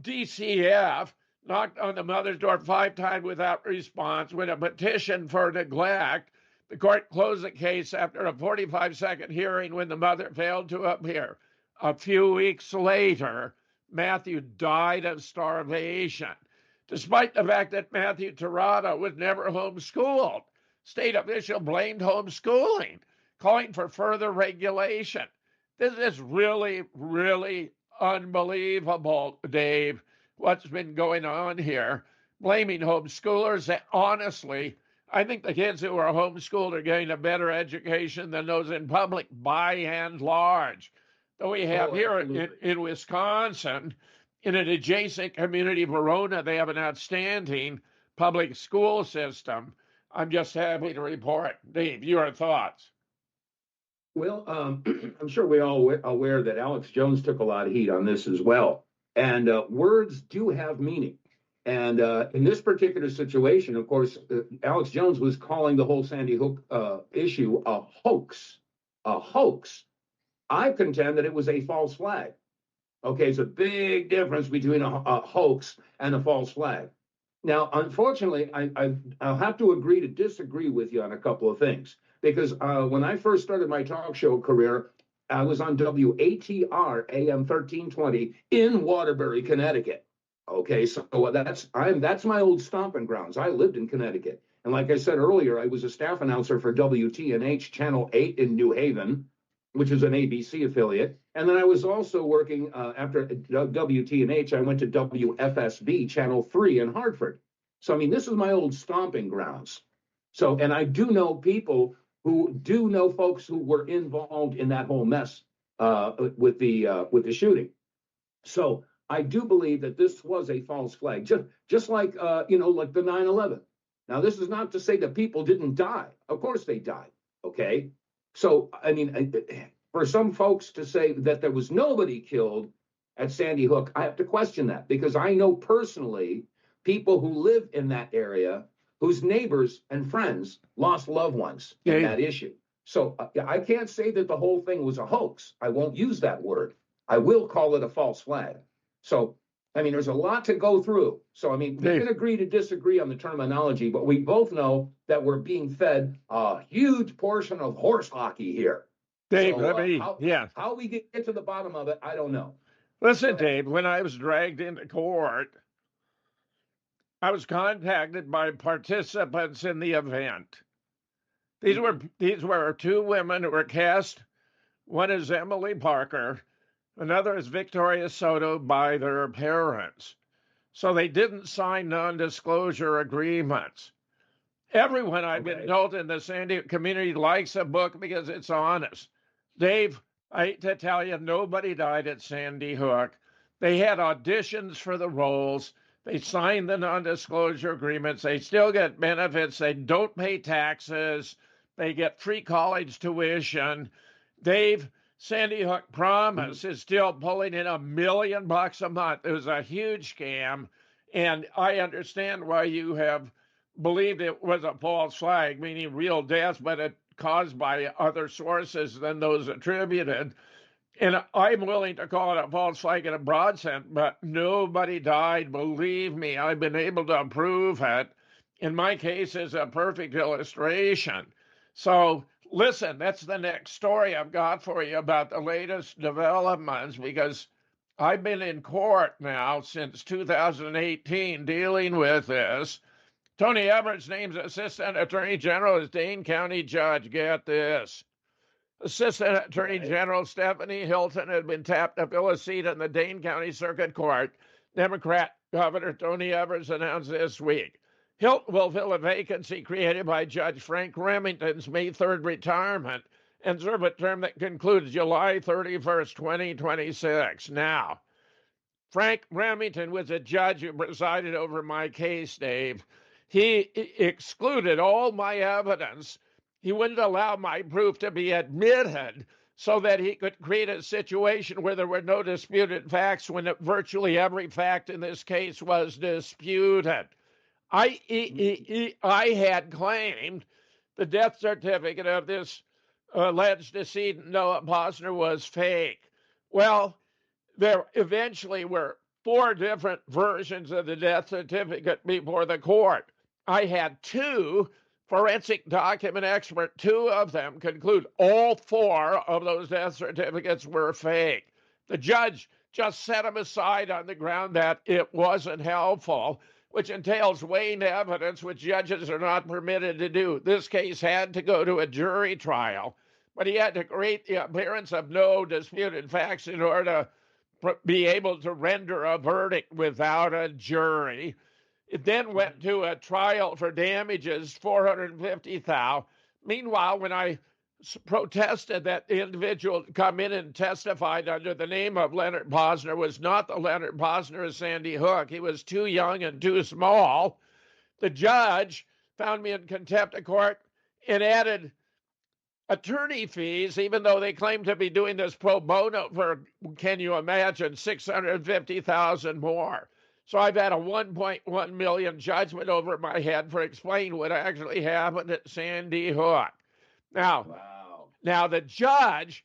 DCF knocked on the mother's door 5 times without response. When a petition for neglect, the court closed the case after a 45-second hearing when the mother failed to appear. A few weeks later, Matthew died of starvation, despite the fact that Matthew Tirado was never homeschooled. State official blamed homeschooling, calling for further regulation. This is really, really unbelievable, Dave, what's been going on here. Blaming homeschoolers. And honestly, I think the kids who are homeschooled are getting a better education than those in public by and large. Though we have here in Wisconsin, in an adjacent community, Verona, they have an outstanding public school system. I'm just happy to report. Dave, your thoughts? Well, I'm sure we all aware that Alex Jones took a lot of heat on this as well. And words do have meaning. And in this particular situation, of course, Alex Jones was calling the whole Sandy Hook issue a hoax. A hoax. I contend that it was a false flag. Okay, it's a big difference between a hoax and a false flag. Now, unfortunately, I'll have to agree to disagree with you on a couple of things. Because when I first started my talk show career, I was on WATR AM 1320 in Waterbury, Connecticut. Okay, so that's my old stomping grounds. I lived in Connecticut. And like I said earlier, I was a staff announcer for WTNH Channel 8 in New Haven. which is an ABC affiliate. And then I was also working after WTNH, I went to WFSB, Channel 3 in Hartford. So, I mean, this is my old stomping grounds. So, and I do know people who do know folks who were involved in that whole mess with the shooting. So I do believe that this was a false flag, just like, like the 9/11. Now, this is not to say that people didn't die. Of course they died, okay? So, I mean, for some folks to say that there was nobody killed at Sandy Hook, I have to question that, because I know personally people who live in that area whose neighbors and friends lost loved ones in that issue. So I can't say that the whole thing was a hoax. I won't use that word. I will call it a false flag. So, I mean, there's a lot to go through. So, I mean, we can agree to disagree on the terminology, but we both know that we're being fed a huge portion of horse hockey here. Dave, so, how we get to the bottom of it, I don't know. Listen, Dave, when I was dragged into court, I was contacted by participants in the event. These were two women who were cast. One is Emily Parker, another is Victoria Soto, by their parents. So they didn't sign non-disclosure agreements. Everyone I've been told in the Sandy community likes a book because it's honest. Dave, I hate to tell you, nobody died at Sandy Hook. They had auditions for the roles. They signed the non-disclosure agreements. They still get benefits. They don't pay taxes. They get free college tuition. Dave, Sandy Hook Promise is still pulling in $1 million a month. It was a huge scam. And I understand why you have believed it was a false flag, meaning real deaths, but it caused by other sources than those attributed. And I'm willing to call it a false flag in a broad sense, but nobody died. Believe me, I've been able to prove it. In my case, is a perfect illustration. So listen, that's the next story I've got for you about the latest developments, because I've been in court now since 2018 dealing with this. Tony Everett's named Assistant Attorney General as Dane County Judge. Get this. Assistant Attorney General Stephanie Hilton had been tapped to fill a seat in the Dane County Circuit Court. Democrat Governor Tony Evers announced this week. Hilton will fill a vacancy created by Judge Frank Remington's May 3rd retirement and serve a term that concludes July 31st, 2026. Now, Frank Remington was a judge who presided over my case, Dave. He excluded all my evidence. He wouldn't allow my proof to be admitted so that he could create a situation where there were no disputed facts when virtually every fact in this case was disputed. I had claimed the death certificate of this alleged decedent, Noah Posner, was fake. Well, there eventually were 4 different versions of the death certificate before the court. I had 2 forensic document experts. 2 of them conclude all 4 of those death certificates were fake. The judge just set them aside on the ground that it wasn't helpful, which entails weighing evidence, which judges are not permitted to do. This case had to go to a jury trial, but he had to create the appearance of no disputed facts in order to be able to render a verdict without a jury. It then went to a trial for damages, $450,000. Meanwhile, when I protested that the individual come in and testified under the name of Leonard Posner was not the Leonard Posner of Sandy Hook. He was too young and too small. The judge found me in contempt of court and added attorney fees, even though they claimed to be doing this pro bono for, can you imagine, $650,000 more. So I've had a $1.1 million judgment over my head for explaining what actually happened at Sandy Hook. Now the judge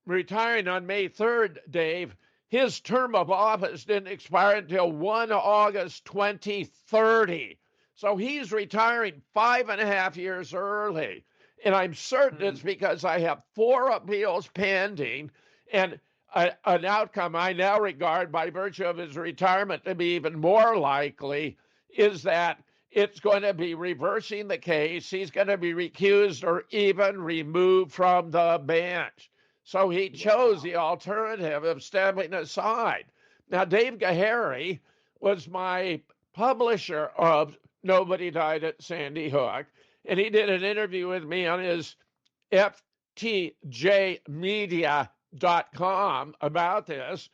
retiring on May 3rd, Dave, his term of office didn't expire until 1 August 2030. So he's retiring 5.5 years early. And I'm certain it's because I have 4 appeals pending and an outcome I now regard by virtue of his retirement to be even more likely is that it's going to be reversing the case. He's going to be recused or even removed from the bench. So he chose the alternative of stepping aside. Now, Dave Gahary was my publisher of Nobody Died at Sandy Hook, and he did an interview with me on his ftjmedia.com about this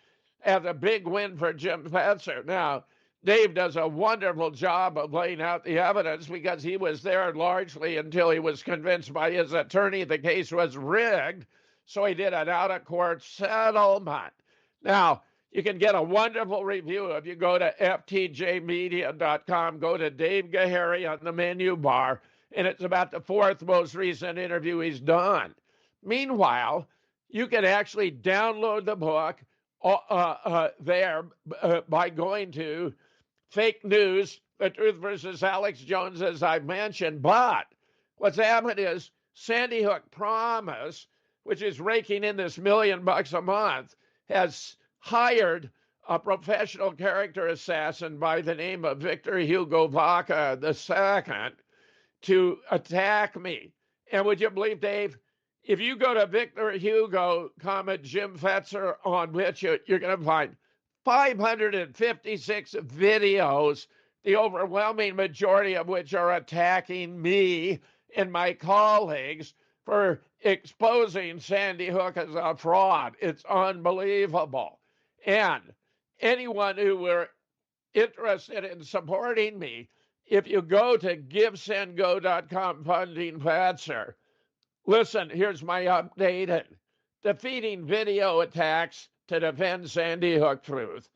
as a big win for Jim Fetzer. Now, Dave does a wonderful job of laying out the evidence because he was there largely until he was convinced by his attorney the case was rigged. So he did an out-of-court settlement. Now, you can get a wonderful review if you go to ftjmedia.com, go to Dave Gahary on the menu bar, and it's about the fourth most recent interview he's done. Meanwhile, you can actually download the book there by going to Fake News, The Truth versus Alex Jones, as I've mentioned. But what's happened is Sandy Hook Promise, which is raking in this $1 million a month, has hired a professional character assassin by the name of Victor Hugo Vaca II to attack me. And would you believe, Dave, if you go to Victor Hugo, Jim Fetzer on BitChute, you're going to find 556 videos, the overwhelming majority of which are attacking me and my colleagues for exposing Sandy Hook as a fraud. It's unbelievable. And anyone who were interested in supporting me, if you go to givesendgo.com funding Fetzer, listen, here's my updated defeating video attacks to defend Sandy Hook truth.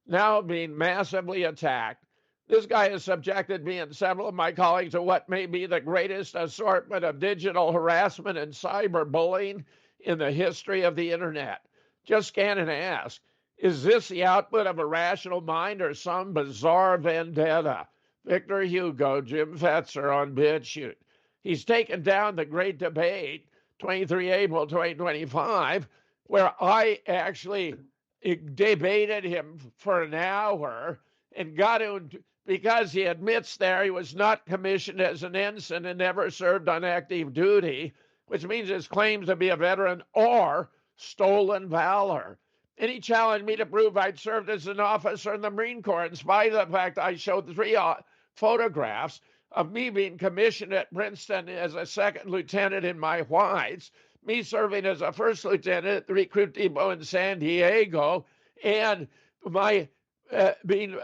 Now being massively attacked. This guy has subjected me and several of my colleagues to what may be the greatest assortment of digital harassment and cyberbullying in the history of the internet. Just scan and ask, is this the output of a rational mind or some bizarre vendetta? Victor Hugo, Jim Fetzer on BitChute. He's taken down the Great Debate, 23 April 2025, where I actually debated him for an hour and got him because he admits there he was not commissioned as an ensign and never served on active duty, which means his claims to be a veteran are stolen valor. And he challenged me to prove I'd served as an officer in the Marine Corps, in spite of the fact I showed 3 photographs of me being commissioned at Princeton as a second lieutenant in my whites, me serving as a first lieutenant at the recruit depot in San Diego, and my being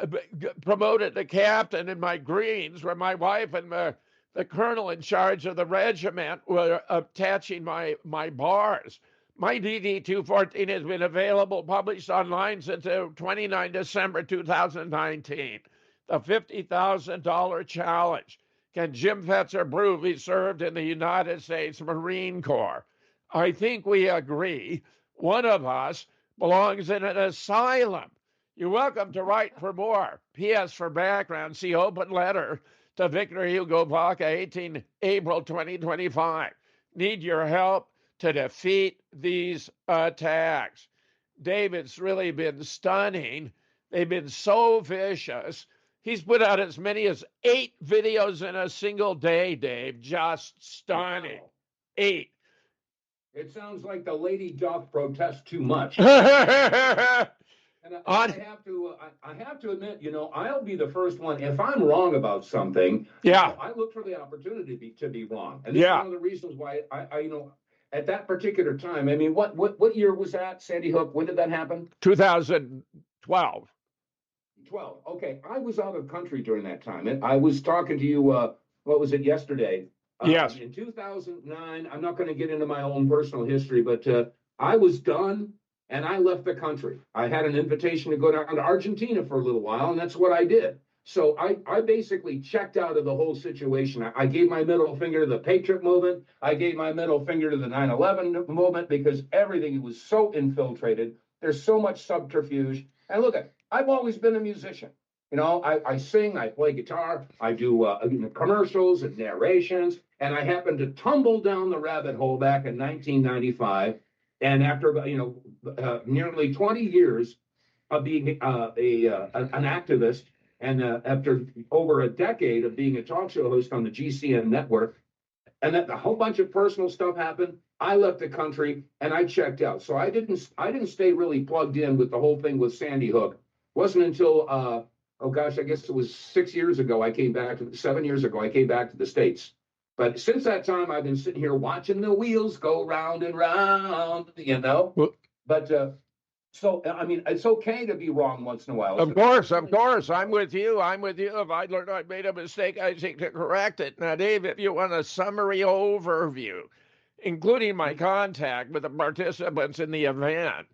promoted to captain in my greens, where my wife and the colonel in charge of the regiment were attaching my bars. My DD-214 has been available, published online since 29 December 2019. The $50,000 challenge. Can Jim Fetzer prove he served in the United States Marine Corps? I think we agree one of us belongs in an asylum. You're welcome to write for more. P.S. for background, see open letter to Victor Hugo Vaca, 18 April 2025. Need your help to defeat these attacks. David's really been stunning. They've been so vicious. He's put out as many as 8 videos in a single day, Dave. Just stunning. Wow. 8. It sounds like the lady doth protest too much. And I have to admit, I'll be the first one. If I'm wrong about something, I look for the opportunity to be wrong. And this is one of the reasons why I at that particular time, I mean, what year was that, Sandy Hook? When did that happen? 2012. 12. Okay. I was out of country during that time. And I was talking to you, what was it, yesterday? Yes. In 2009, I'm not going to get into my own personal history, but I was done and I left the country. I had an invitation to go down to Argentina for a little while, and that's what I did. So I basically checked out of the whole situation. I gave my middle finger to the Patriot movement. I gave my middle finger to the 9/11 movement because everything was so infiltrated. There's so much subterfuge. And look, I've always been a musician. I sing, I play guitar, I do commercials and narrations, and I happened to tumble down the rabbit hole back in 1995. And after nearly 20 years of being an activist, and after over a decade of being a talk show host on the GCN network, and that a whole bunch of personal stuff happened. I left the country and I checked out. So I didn't stay really plugged in with the whole thing with Sandy Hook. It wasn't until I guess it was 7 years ago I came back to the States. But since that time, I've been sitting here watching the wheels go round and round, you know. But so, I mean, it's okay to be wrong once in a while. Of course. I'm with you. If I learned I made a mistake, I seek to correct it. Now, Dave, if you want a summary overview, including my contact with the participants in the event,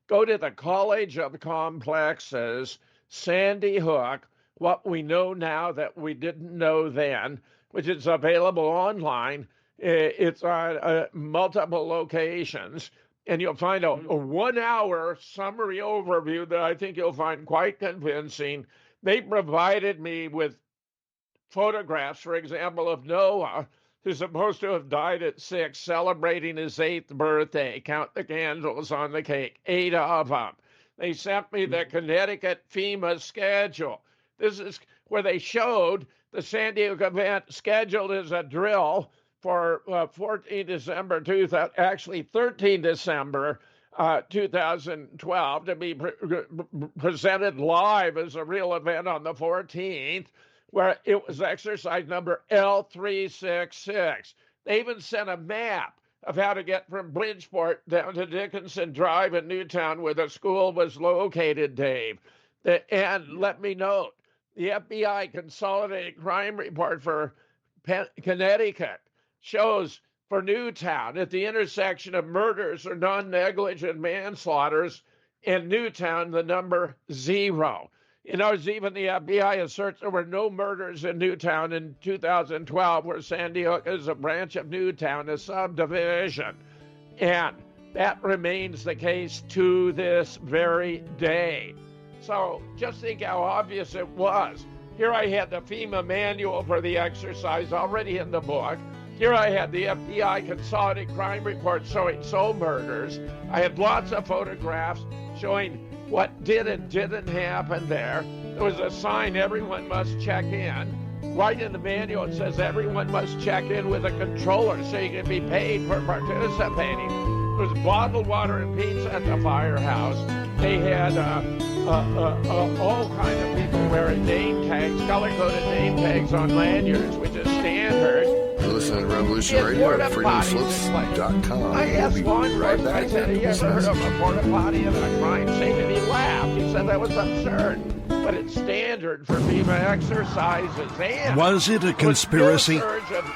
go to the College of Complexes, Sandy Hook, what we know now that we didn't know then, which is available online. It's on multiple locations, and you'll find a 1 hour summary overview that I think you'll find quite convincing. They provided me with photographs, for example, of Noah, who's supposed to have died at 6, celebrating his 8th birthday. Count the candles on the cake, 8 of them. They sent me the Connecticut FEMA schedule. This is where they showed the Sandy Hook event scheduled as a drill for 13 December 2012 to be presented live as a real event on the 14th, where it was exercise number L366. They even sent a map of how to get from Bridgeport down to Dickinson Drive in Newtown, where the school was located, Dave. And let me note, the FBI Consolidated Crime Report for Connecticut shows for Newtown at the intersection of murders or non-negligent manslaughters in Newtown, the number 0. You know, even the FBI asserts there were no murders in Newtown in 2012, where Sandy Hook is a branch of Newtown, a subdivision. And that remains the case to this very day. So just think how obvious it was. Here I had the FEMA manual for the exercise already in the book. Here I had the FBI Consolidated Crime Report showing murders. I had lots of photographs showing what did and didn't happen there. There was a sign, everyone must check in. Right in the manual, it says everyone must check in with a controller so you can be paid for participating. There was bottled water and pizza at the firehouse. They had all kind of people wearing name tags, color-coded name tags on lanyards, which is standard. You're listening to Revolution Radio at freedomslips.com. I asked one right back. I said, have you ever heard of a porta potty in a crime scene? And he laughed. He said that was absurd. But it's standard for FEMA exercises. And was it a conspiracy?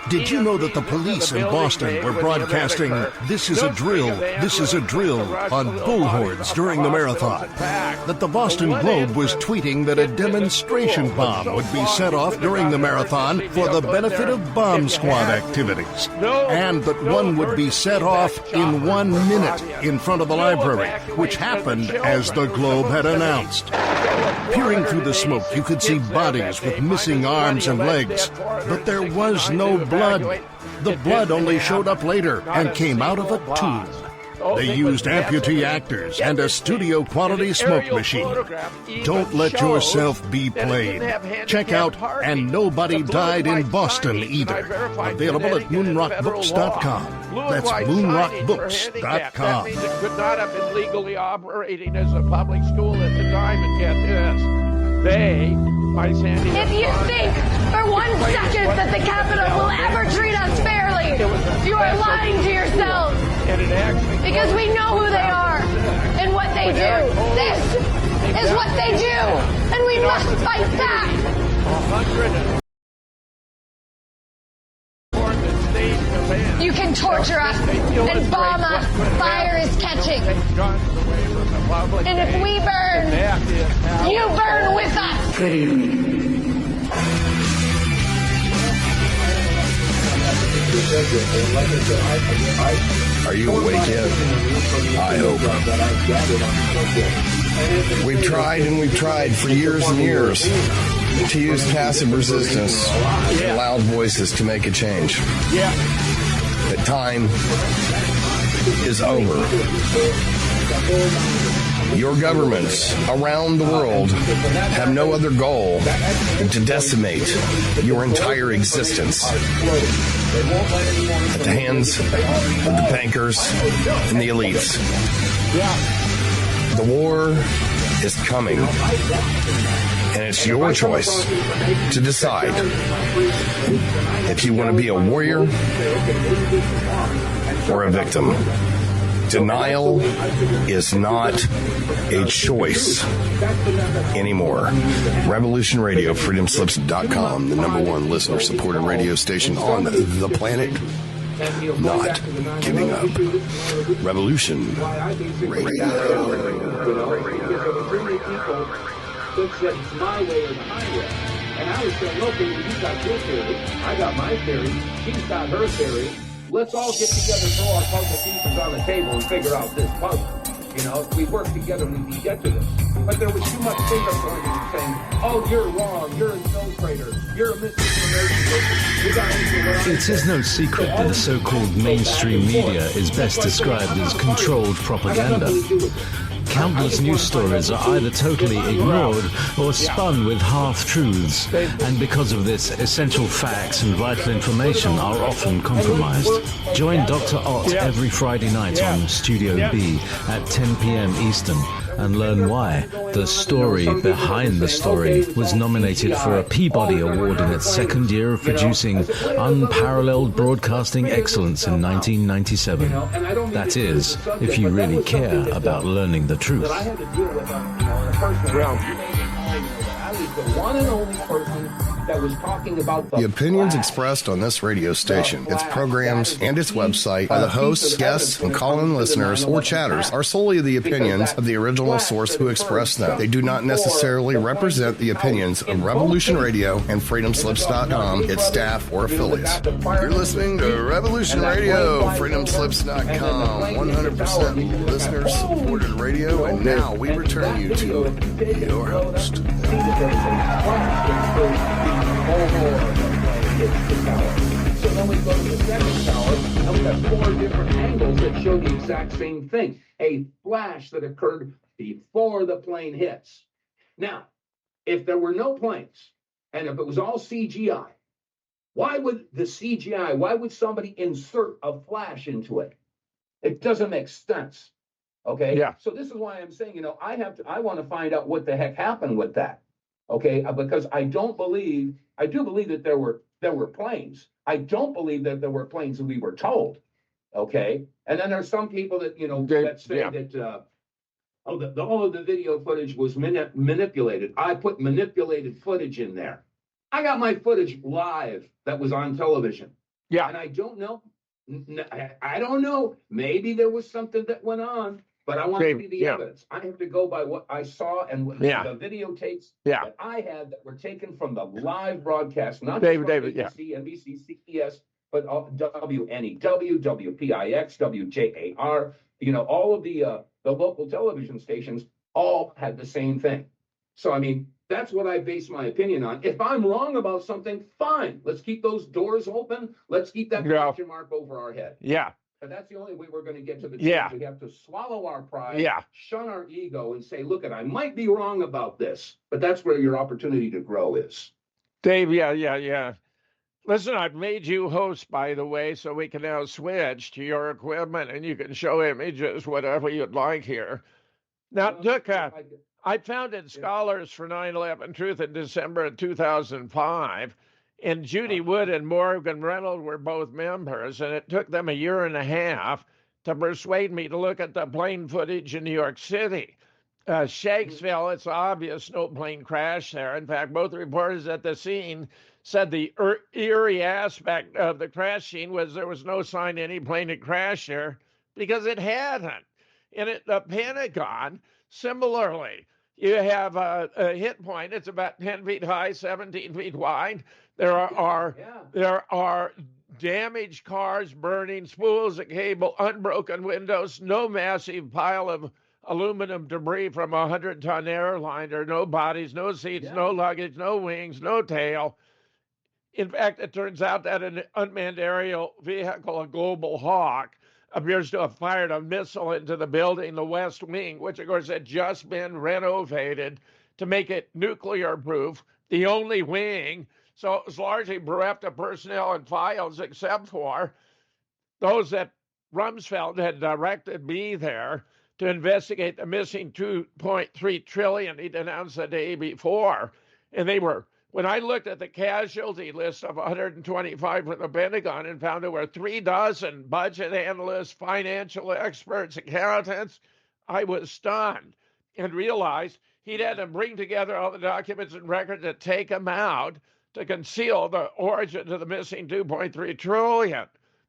Did you know that the police in Boston were broadcasting, "This is a drill, this is a drill," on bullhorns during the marathon? That the Boston Globe was tweeting that a demonstration bomb would be set off during the marathon for the benefit of bomb squad activities, and that one would be set off in 1 minute in front of the library, which happened as the Globe had announced. Peering through the smoke, you could see bodies with missing arms and legs, but there was no blood. The blood only showed up later and came out of a tube. They used amputee actors and a studio-quality smoke machine. Don't let yourself be played. Check out And Nobody Died in Boston Either. Available at moonrockbooks.com. That's moonrockbooks.com. It could not have been legally operating as a public school at the time, and get this. If you think for 1 second that the Capitol will ever treat us fairly, you are lying to yourselves. Because we know who they are and what they do. This is what they do, and we must fight back. You can torture us and bomb us. Fire is catching. And if we burn, you burn with us. Good evening. Are you awake yet? I hope. We've tried and we've tried for years and years to use passive resistance and loud voices to make a change. The time is over. Your governments around the world have no other goal than to decimate your entire existence at the hands of the bankers and the elites. The war is coming, and it's your choice to decide if you want to be a warrior or a victim. Denial is not a choice anymore. Revolution Radio, freedomslips.com, the #1 listener-supported radio station on the planet. Not giving up. Revolution Radio. It's my way or the highway. And I was saying, okay, well, you got your theory, I got my theory, she's got her theory. Let's all get together, throw our puzzle pieces on the table and figure out this puzzle. You know, if we work together, we can get to this. But there was too much finger pointing and saying, oh, you're wrong, you're an infiltrator, you're a misinformation. It is no secret that the so-called mainstream media is best described as controlled propaganda. Countless news stories are either totally ignored or spun with half-truths, and because of this, essential facts and vital information are often compromised. Join Dr. Ott every Friday night on Studio B at 10 p.m. Eastern and learn why The Story Behind the Story was nominated for a Peabody Award in its second year of producing unparalleled broadcasting excellence in 1997. That is, if you really care about learning the truth. That I had to deal with on a personal level. I was the one and only person that was talking about the opinions expressed on this radio station, its programs, and its website by the hosts, guests, and call-in listeners or chatters are solely the opinions of the original source who expressed them. They do not necessarily represent the opinions of Revolution Radio and freedomslips.com, its staff, or affiliates. You're listening to Revolution Radio, freedomslips.com, 100% listener-supported radio, and now we return you to your host. So then we go to the second tower, and we have 4 different angles that show the exact same thing. A flash that occurred before the plane hits. Now, if there were no planes, and if it was all CGI, why would somebody insert a flash into it? It doesn't make sense. Okay? Yeah. So this is why I'm saying, I want to find out what the heck happened with that. Okay, because I do believe that there were planes. I don't believe that there were planes that we were told. Okay, and then there's some people that that say that all of the video footage was manipulated. I put manipulated footage in there. I got my footage live that was on television. Yeah, and I don't know. I don't know. Maybe there was something that went on. But I want to see the evidence. I have to go by what I saw and the videotapes that I had that were taken from the live broadcast, not just from ABC, NBC, CBS, but WNEW, WPIX, WJAR. All of the local television stations all had the same thing. So, I mean, that's what I base my opinion on. If I'm wrong about something, fine. Let's keep those doors open. Let's keep that question mark over our head. Yeah. But that's the only way we're going to get to the truth. Yeah. We have to swallow our pride, shun our ego, and say, look, I might be wrong about this, but that's where your opportunity to grow is. Dave, yeah. Listen, I've made you host, by the way, so we can now switch to your equipment, and you can show images, whatever you'd like here. Now, I founded Scholars for 9/11 Truth in December of 2005. And Judy Wood and Morgan Reynolds were both members, and it took them 1.5 years to persuade me to look at the plane footage in New York City. Shakesville, it's obvious no plane crash there. In fact, both reporters at the scene said the eerie aspect of the crash scene was there was no sign any plane had crashed there because it hadn't. And at the Pentagon, similarly, you have a hit point. It's about 10 feet high, 17 feet wide. There are damaged cars, burning spools of cable, unbroken windows, no massive pile of aluminum debris from a 100-ton airliner, no bodies, no seats, no luggage, no wings, no tail. In fact, it turns out that an unmanned aerial vehicle, a Global Hawk, appears to have fired a missile into the building, the West Wing, which of course had just been renovated to make it nuclear proof, the only wing. So it was largely bereft of personnel and files, except for those that Rumsfeld had directed me there to investigate the missing $2.3 trillion he'd announced the day before. And they were, when I looked at the casualty list of 125 from the Pentagon and found there were 36 budget analysts, financial experts, accountants, I was stunned and realized he'd had to bring together all the documents and records to take them out to conceal the origin of the missing $2.3 trillion.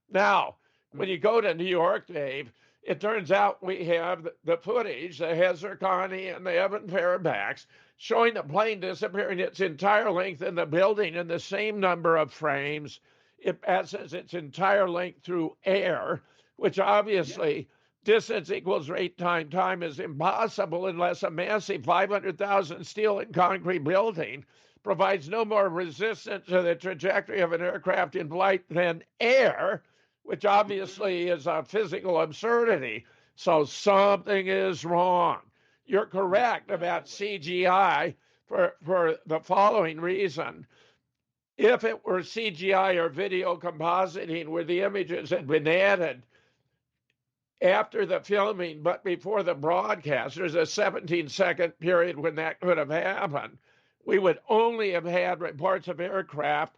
Now, when you go to New York, Dave, it turns out we have the footage, the Hezer-Connie and the Evan Fairbanks, showing the plane disappearing its entire length in the building in the same number of frames. It passes its entire length through air, which obviously distance equals rate time. Time is impossible unless a massive 500,000 steel and concrete building provides no more resistance to the trajectory of an aircraft in flight than air, which obviously is a physical absurdity. So something is wrong. You're correct about CGI for the following reason. If it were CGI or video compositing where the images had been added after the filming but before the broadcast, there's a 17-second period when that could have happened, we would only have had reports of aircraft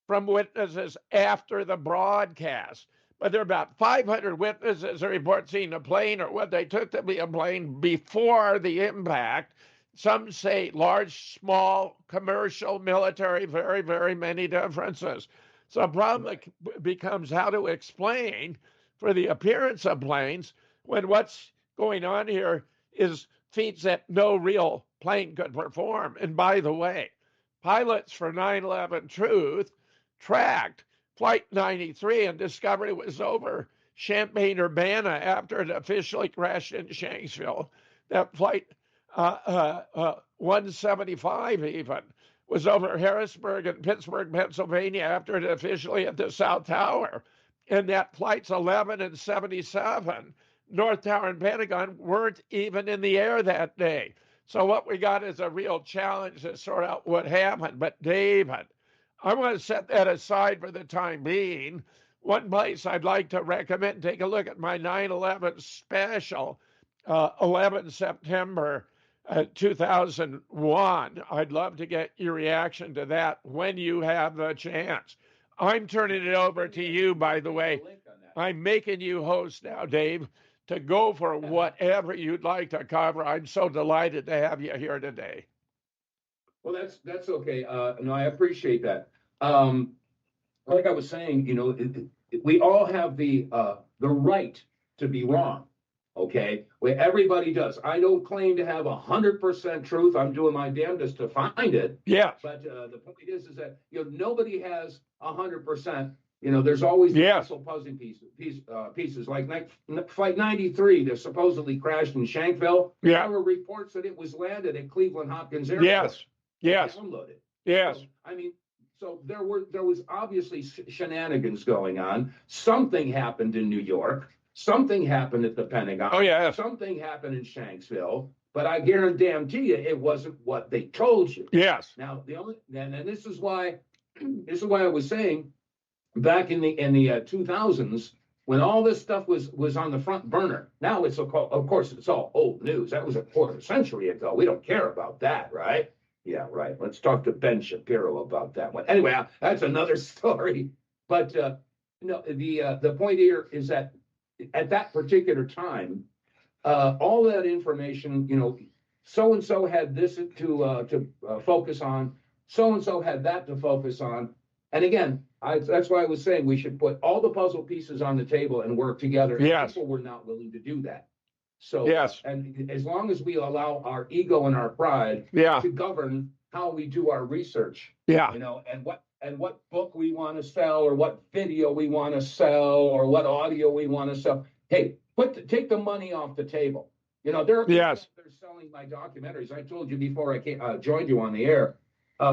from witnesses after the broadcast. But there are about 500 witnesses that report seeing a plane or what they took to be a plane before the impact. Some say large, small, commercial, military, very, very many differences. So the problem becomes how to explain for the appearance of planes when what's going on here is feats that no real plane could perform. And by the way, pilots for 9/11 Truth tracked Flight 93 and discovered it was over Champaign-Urbana after it officially crashed in Shanksville. That Flight 175 even was over Harrisburg and Pittsburgh, Pennsylvania after it officially hit the South Tower. And that Flights 11 and 77, North Tower and Pentagon, weren't even in the air that day. So what we got is a real challenge to sort out what happened. But David, I want to set that aside for the time being. One place I'd like to recommend, take a look at my 9/11 special, 11 September 2001. I'd love to get your reaction to that when you have the chance. I'm turning it over to you, by the way. I'm making you host now, Dave, to go for whatever you'd like to cover. I'm so delighted to have you here today. Well, that's okay. No, I appreciate that. Like I was saying, you know, we all have the right to be wrong. Okay, well, everybody does. I don't claim to have 100% truth. I'm doing my damnedest to find it. Yeah. But the point is that nobody has 100%. You know, there's always puzzle pieces. Like Flight 93 that supposedly crashed in Shanksville. Yeah. There were reports that it was landed at Cleveland Hopkins Airport. Yes. Downloaded. Yes. So, I mean, so there was obviously shenanigans going on. Something happened in New York. Something happened at the Pentagon. Oh, yeah. Something happened in Shanksville. But I guarantee you, it wasn't what they told you. Yes. Now and this is why I was saying back in the 2000s when all this stuff was on the front burner. Now of course it's all old news. That was a quarter century ago. We don't care about that, right? Yeah, right. Let's talk to Ben Shapiro about that one. Anyway, that's another story. But the point here is that at that particular time, all that information, so and so had this to focus on, so and so had that to focus on, and again, that's why I was saying we should put all the puzzle pieces on the table and work together. Yes. People were not willing to do that. So yes. And as long as we allow our ego and our pride to govern how we do our research, and what book we want to sell, or what video we want to sell, or what audio we want to sell. Hey, take the money off the table. There are people out there selling my documentaries. I told you before I joined you on the air.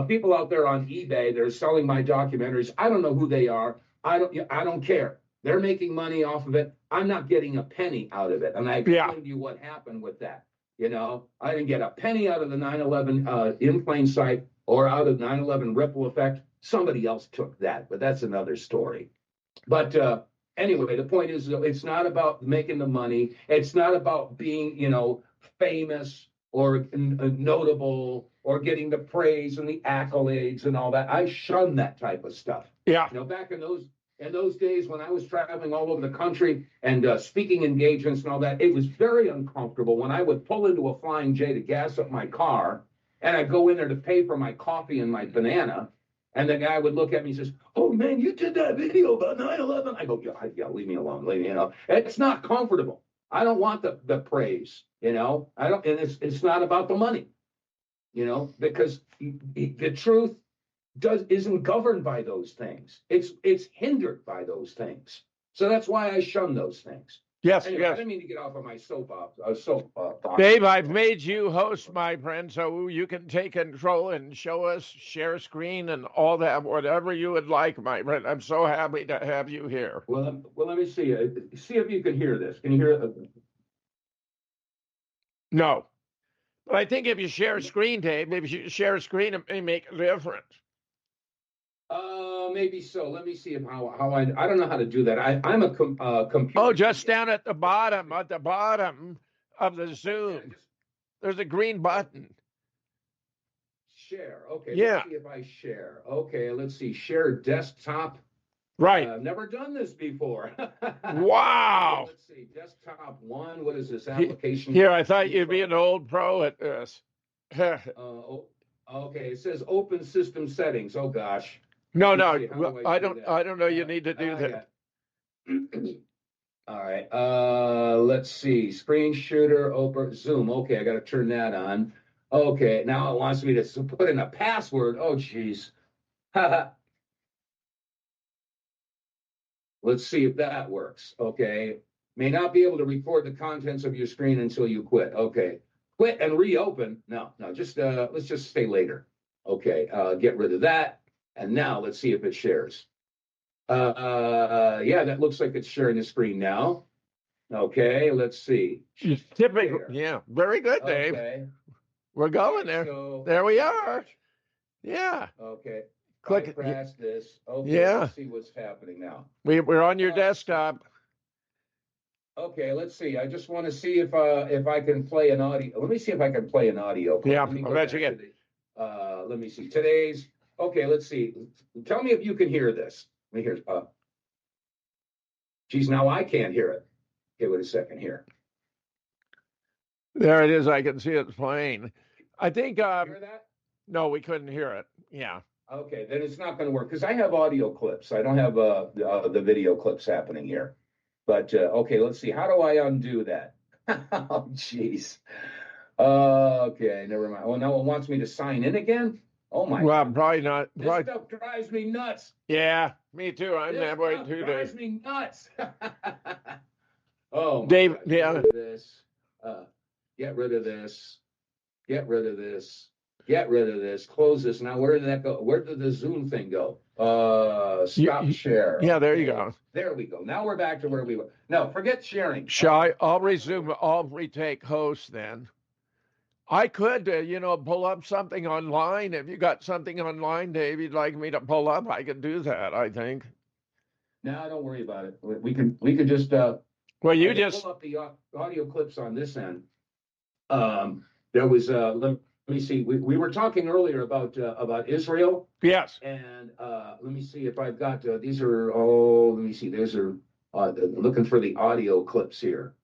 People out there on eBay, they're selling my documentaries. I don't know who they are. I don't care. They're making money off of it. I'm not getting a penny out of it. And I explained to you what happened with that. You know, I didn't get a penny out of the 9/11 in plain sight or out of 9/11 ripple effect. Somebody else took that, but that's another story. But anyway, the point is, it's not about making the money. It's not about being, you know, famous or notable or getting the praise and the accolades and all that. I shun that type of stuff. Yeah. You know, back in those days when I was traveling all over the country and speaking engagements and all that, it was very uncomfortable when I would pull into a Flying J to gas up my car and I'd go in there to pay for my coffee and my banana. And the guy would look at me and says, "Oh, man, you did that video about 9/11. I go, yeah, leave me alone. You know, it's not comfortable. I don't want the praise, you know. I don't, and it's not about the money, you know, because the truth isn't governed by those things. It's hindered by those things. So that's why I shun those things. Yes, anyway, yes. I didn't mean to get off of my soapbox. Dave, I've made you host, my friend, so you can take control and show us, share screen and all that, whatever you would like, my friend. I'm so happy to have you here. Well, let me see. See if you can hear this. Can you hear it? No. But I think if you share screen, Dave, if you share screen, it may make a difference. Maybe so. Let me see how I don't know how to do that. I'm a computer. Oh, just down at the bottom of the Zoom. There's a green button. Share. Okay. Yeah. Let's see if I share. Okay. Let's see. Share desktop. Right. I've never done this before. Wow. Let's see. Desktop 1. What is this application? Here, I thought you'd be an old pro at this. Okay. It says open system settings. Oh gosh. No, I don't know. You need to do that. All right. Let's see. Screen shooter, open Zoom. Okay, I got to turn that on. Okay, now it wants me to put in a password. Oh, geez. Let's see if that works. Okay. May not be able to record the contents of your screen until you quit. Okay. Quit and reopen. No. Just let's just stay later. Okay. Get rid of that. And now let's see if it shares. Yeah, that looks like it's sharing the screen now. Okay, let's see. Typical. Yeah, very good, Dave. Okay. We're going there. So, there we are. Yeah. Okay. Click. Press this. Okay. Yeah. Let's see what's happening now. We're on your desktop. Okay, let's see. I just want to see if I can play an audio. Let me see if I can play an audio. Yeah, I'll bet you can. Let me see. Today's. Okay, let's see. Tell me if you can hear this. Let me hear. Geez, now I can't hear it. Okay, wait a second here. There it is. I can see it playing. I think. Hear that? No, we couldn't hear it. Yeah. Okay, then it's not going to work because I have audio clips. I don't have the video clips happening here. But okay, let's see. How do I undo that? Oh, jeez. Okay, never mind. Oh, now it wants me to sign in again. Oh my! Well, God. probably not. This stuff drives me nuts. Yeah, me too. I'm that way too, Dave. Drives me nuts. Oh, Dave. God. Yeah. Get rid of this. Get rid of this. Get rid of this. Get rid of this. Close this. Now, where did that go? Where did the Zoom thing go? Stop share. Yeah, there you go. There we go. Now we're back to where we were. No, forget sharing. I'll resume. I'll retake host then. I could, pull up something online. If you got something online, Dave, you'd like me to pull up, I could do that, I think. No, don't worry about it. We can just well, you just pull up the audio clips on this end. There was let me see. We were talking earlier about Israel. Yes. And let me see if I've got these are let me see. These are looking for the audio clips here.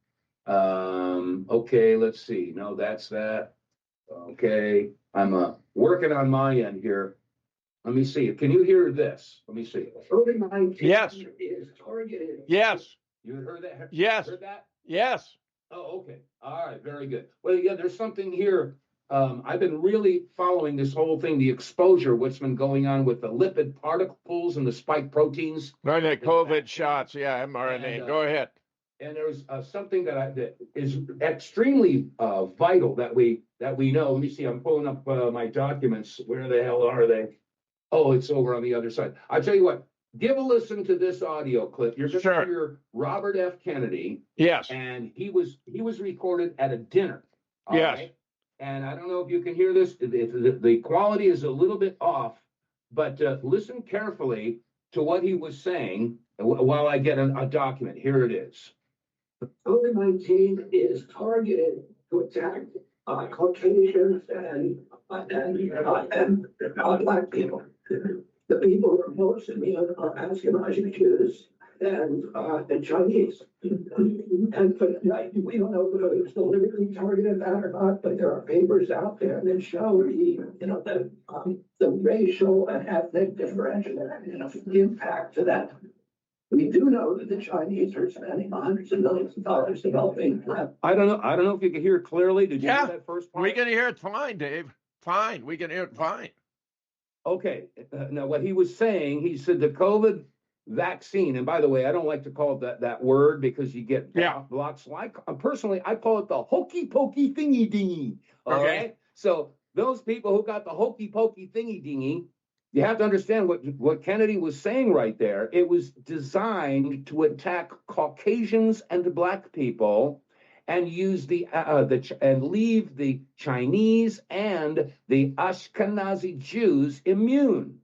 Okay, let's see. No, that's that. Okay, I'm working on my end here. Let me see. Can you hear this? Let me see. Yes. Is targeted. Yes. You heard that? Yes. Heard that? Yes. Oh, okay. All right. Very good. Well, yeah, there's something here. I've been really following this whole thing, the exposure, what's been going on with the lipid particles and the spike proteins. Right, the COVID shots. Yeah, mRNA. And, go ahead. And there's something that is extremely vital that we know. Let me see. I'm pulling up my documents. Where the hell are they? Oh, it's over on the other side. I'll tell you what. give a listen to this audio clip. You're going to Sure. hear Robert F. Kennedy. Yes. And he was recorded at a dinner. all Yes. right? And I don't know if you can hear this. The quality is a little bit off, but listen carefully to what he was saying while I get a document. Here it is. COVID-19 is targeted to attack Caucasians and Black people. The people who are most immune are Ashkenazi Jews and Chinese. And we don't know whether it's deliberately targeted that or not, but there are papers out there that show the racial and ethnic differential impact to that. We do know that the Chinese are spending hundreds of millions of dollars developing. I don't know if you can hear clearly. Did you hear that first part? We can hear it fine, Dave. Fine. We can hear it fine. Okay. Now, what he was saying, he said the COVID vaccine, and by the way, I don't like to call it that word because you get blocked. So personally, I call it the hokey pokey thingy dingy. All right. So those people who got the hokey pokey thingy dingy, you have to understand what Kennedy was saying right there. It was designed to attack Caucasians and Black people, and use and leave the Chinese and the Ashkenazi Jews immune.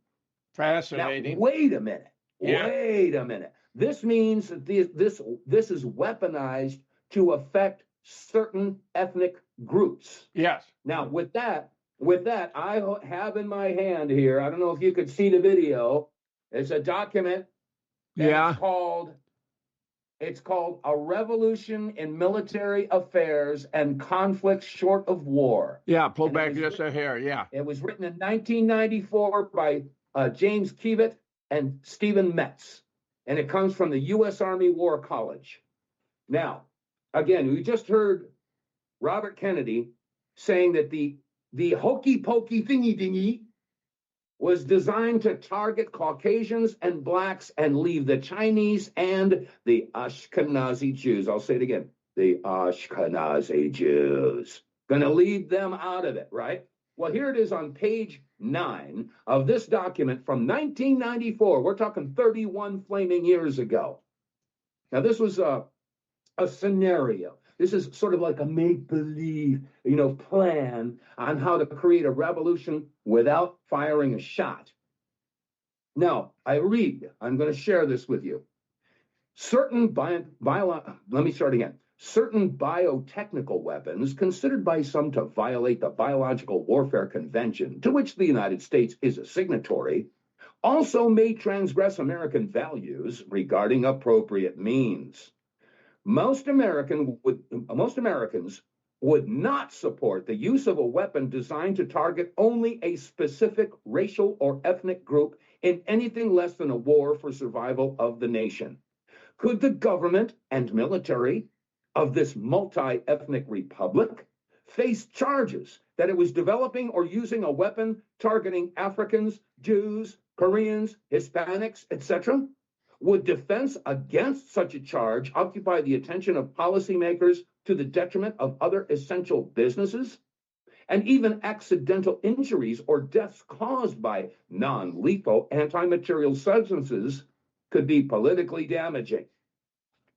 Fascinating. Now, wait a minute. Yeah. Wait a minute. This means that this is weaponized to affect certain ethnic groups. Yes. Now, with that, I have in my hand here, I don't know if you could see the video. It's a document. Yeah. It's called A Revolution in Military Affairs and Conflicts Short of War. Yeah, pull back just a hair, yeah. It was written in 1994 by James Fetzer and Stephen Metz, and it comes from the U.S. Army War College. Now, again, we just heard Robert Kennedy saying that the hokey pokey thingy dingy was designed to target Caucasians and Blacks and leave the Chinese and the Ashkenazi Jews. I'll say it again. The Ashkenazi Jews. Going to leave them out of it, right? Well, here it is on page 9 of this document from 1994. We're talking 31 flaming years ago. Now, this was a scenario. This is sort of like a make-believe, plan on how to create a revolution without firing a shot. Now, I'm going to share this with you. Certain biotechnical weapons considered by some to violate the Biological Warfare Convention, to which the United States is a signatory, also may transgress American values regarding appropriate means. Most Americans would not support the use of a weapon designed to target only a specific racial or ethnic group in anything less than a war for survival of the nation. Could the government and military of this multi-ethnic republic face charges that it was developing or using a weapon targeting Africans, Jews, Koreans, Hispanics, etc.? Would defense against such a charge occupy the attention of policymakers to the detriment of other essential businesses? And even accidental injuries or deaths caused by non-lethal anti-material substances could be politically damaging.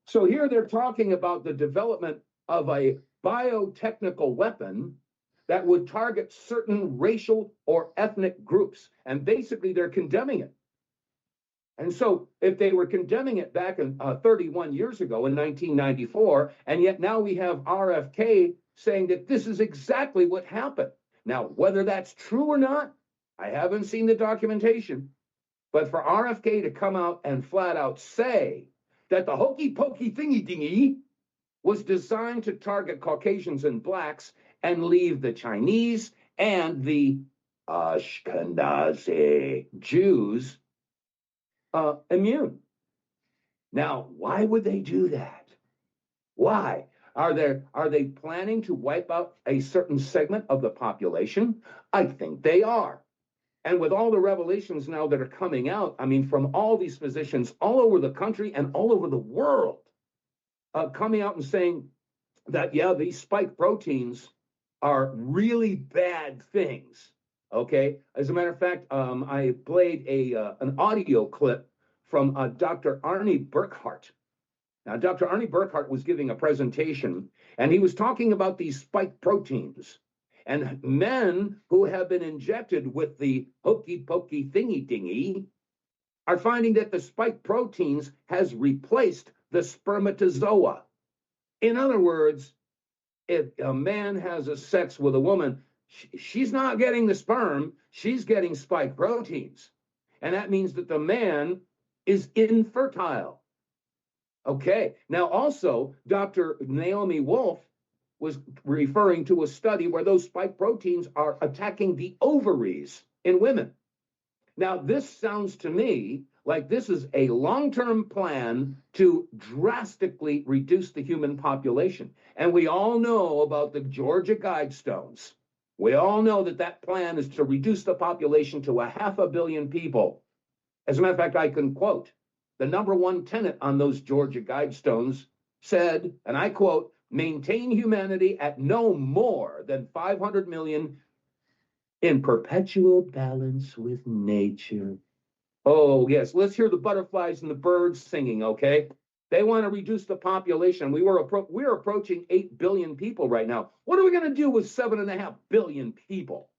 So here they're talking about the development of a biotechnical weapon that would target certain racial or ethnic groups. And basically they're condemning it. And so if they were condemning it back in 31 years ago in 1994, and yet now we have RFK saying that this is exactly what happened. Now, whether that's true or not, I haven't seen the documentation. But for RFK to come out and flat out say that the hokey pokey thingy dingy was designed to target Caucasians and Blacks and leave the Chinese and the Ashkenazi Jews immune. Now, why would they do that? Why? Are they planning to wipe out a certain segment of the population? I think they are. And with all the revelations now that are coming out, from all these physicians all over the country and all over the world, coming out and saying that, these spike proteins are really bad things. Okay. As a matter of fact, I played an audio clip from Dr. Arnie Burkhart. Now, Dr. Arnie Burkhart was giving a presentation, and he was talking about these spike proteins. And men who have been injected with the hokey pokey thingy dingy are finding that the spike proteins has replaced the spermatozoa. In other words, if a man has a sex with a woman, she's not getting the sperm, she's getting spike proteins. And that means that the man is infertile. Okay, now also, Dr. Naomi Wolf was referring to a study where those spike proteins are attacking the ovaries in women. Now, this sounds to me like this is a long-term plan to drastically reduce the human population. And we all know about the Georgia Guidestones. We all know that that plan is to reduce the population to 500 million people. As a matter of fact, I can quote, the number one tenet on those Georgia Guidestones said, and I quote, maintain humanity at no more than 500 million in perpetual balance with nature. Oh, yes, let's hear the butterflies and the birds singing, okay? They want to reduce the population. We're approaching 8 billion people right now. What are we going to do with 7.5 billion people?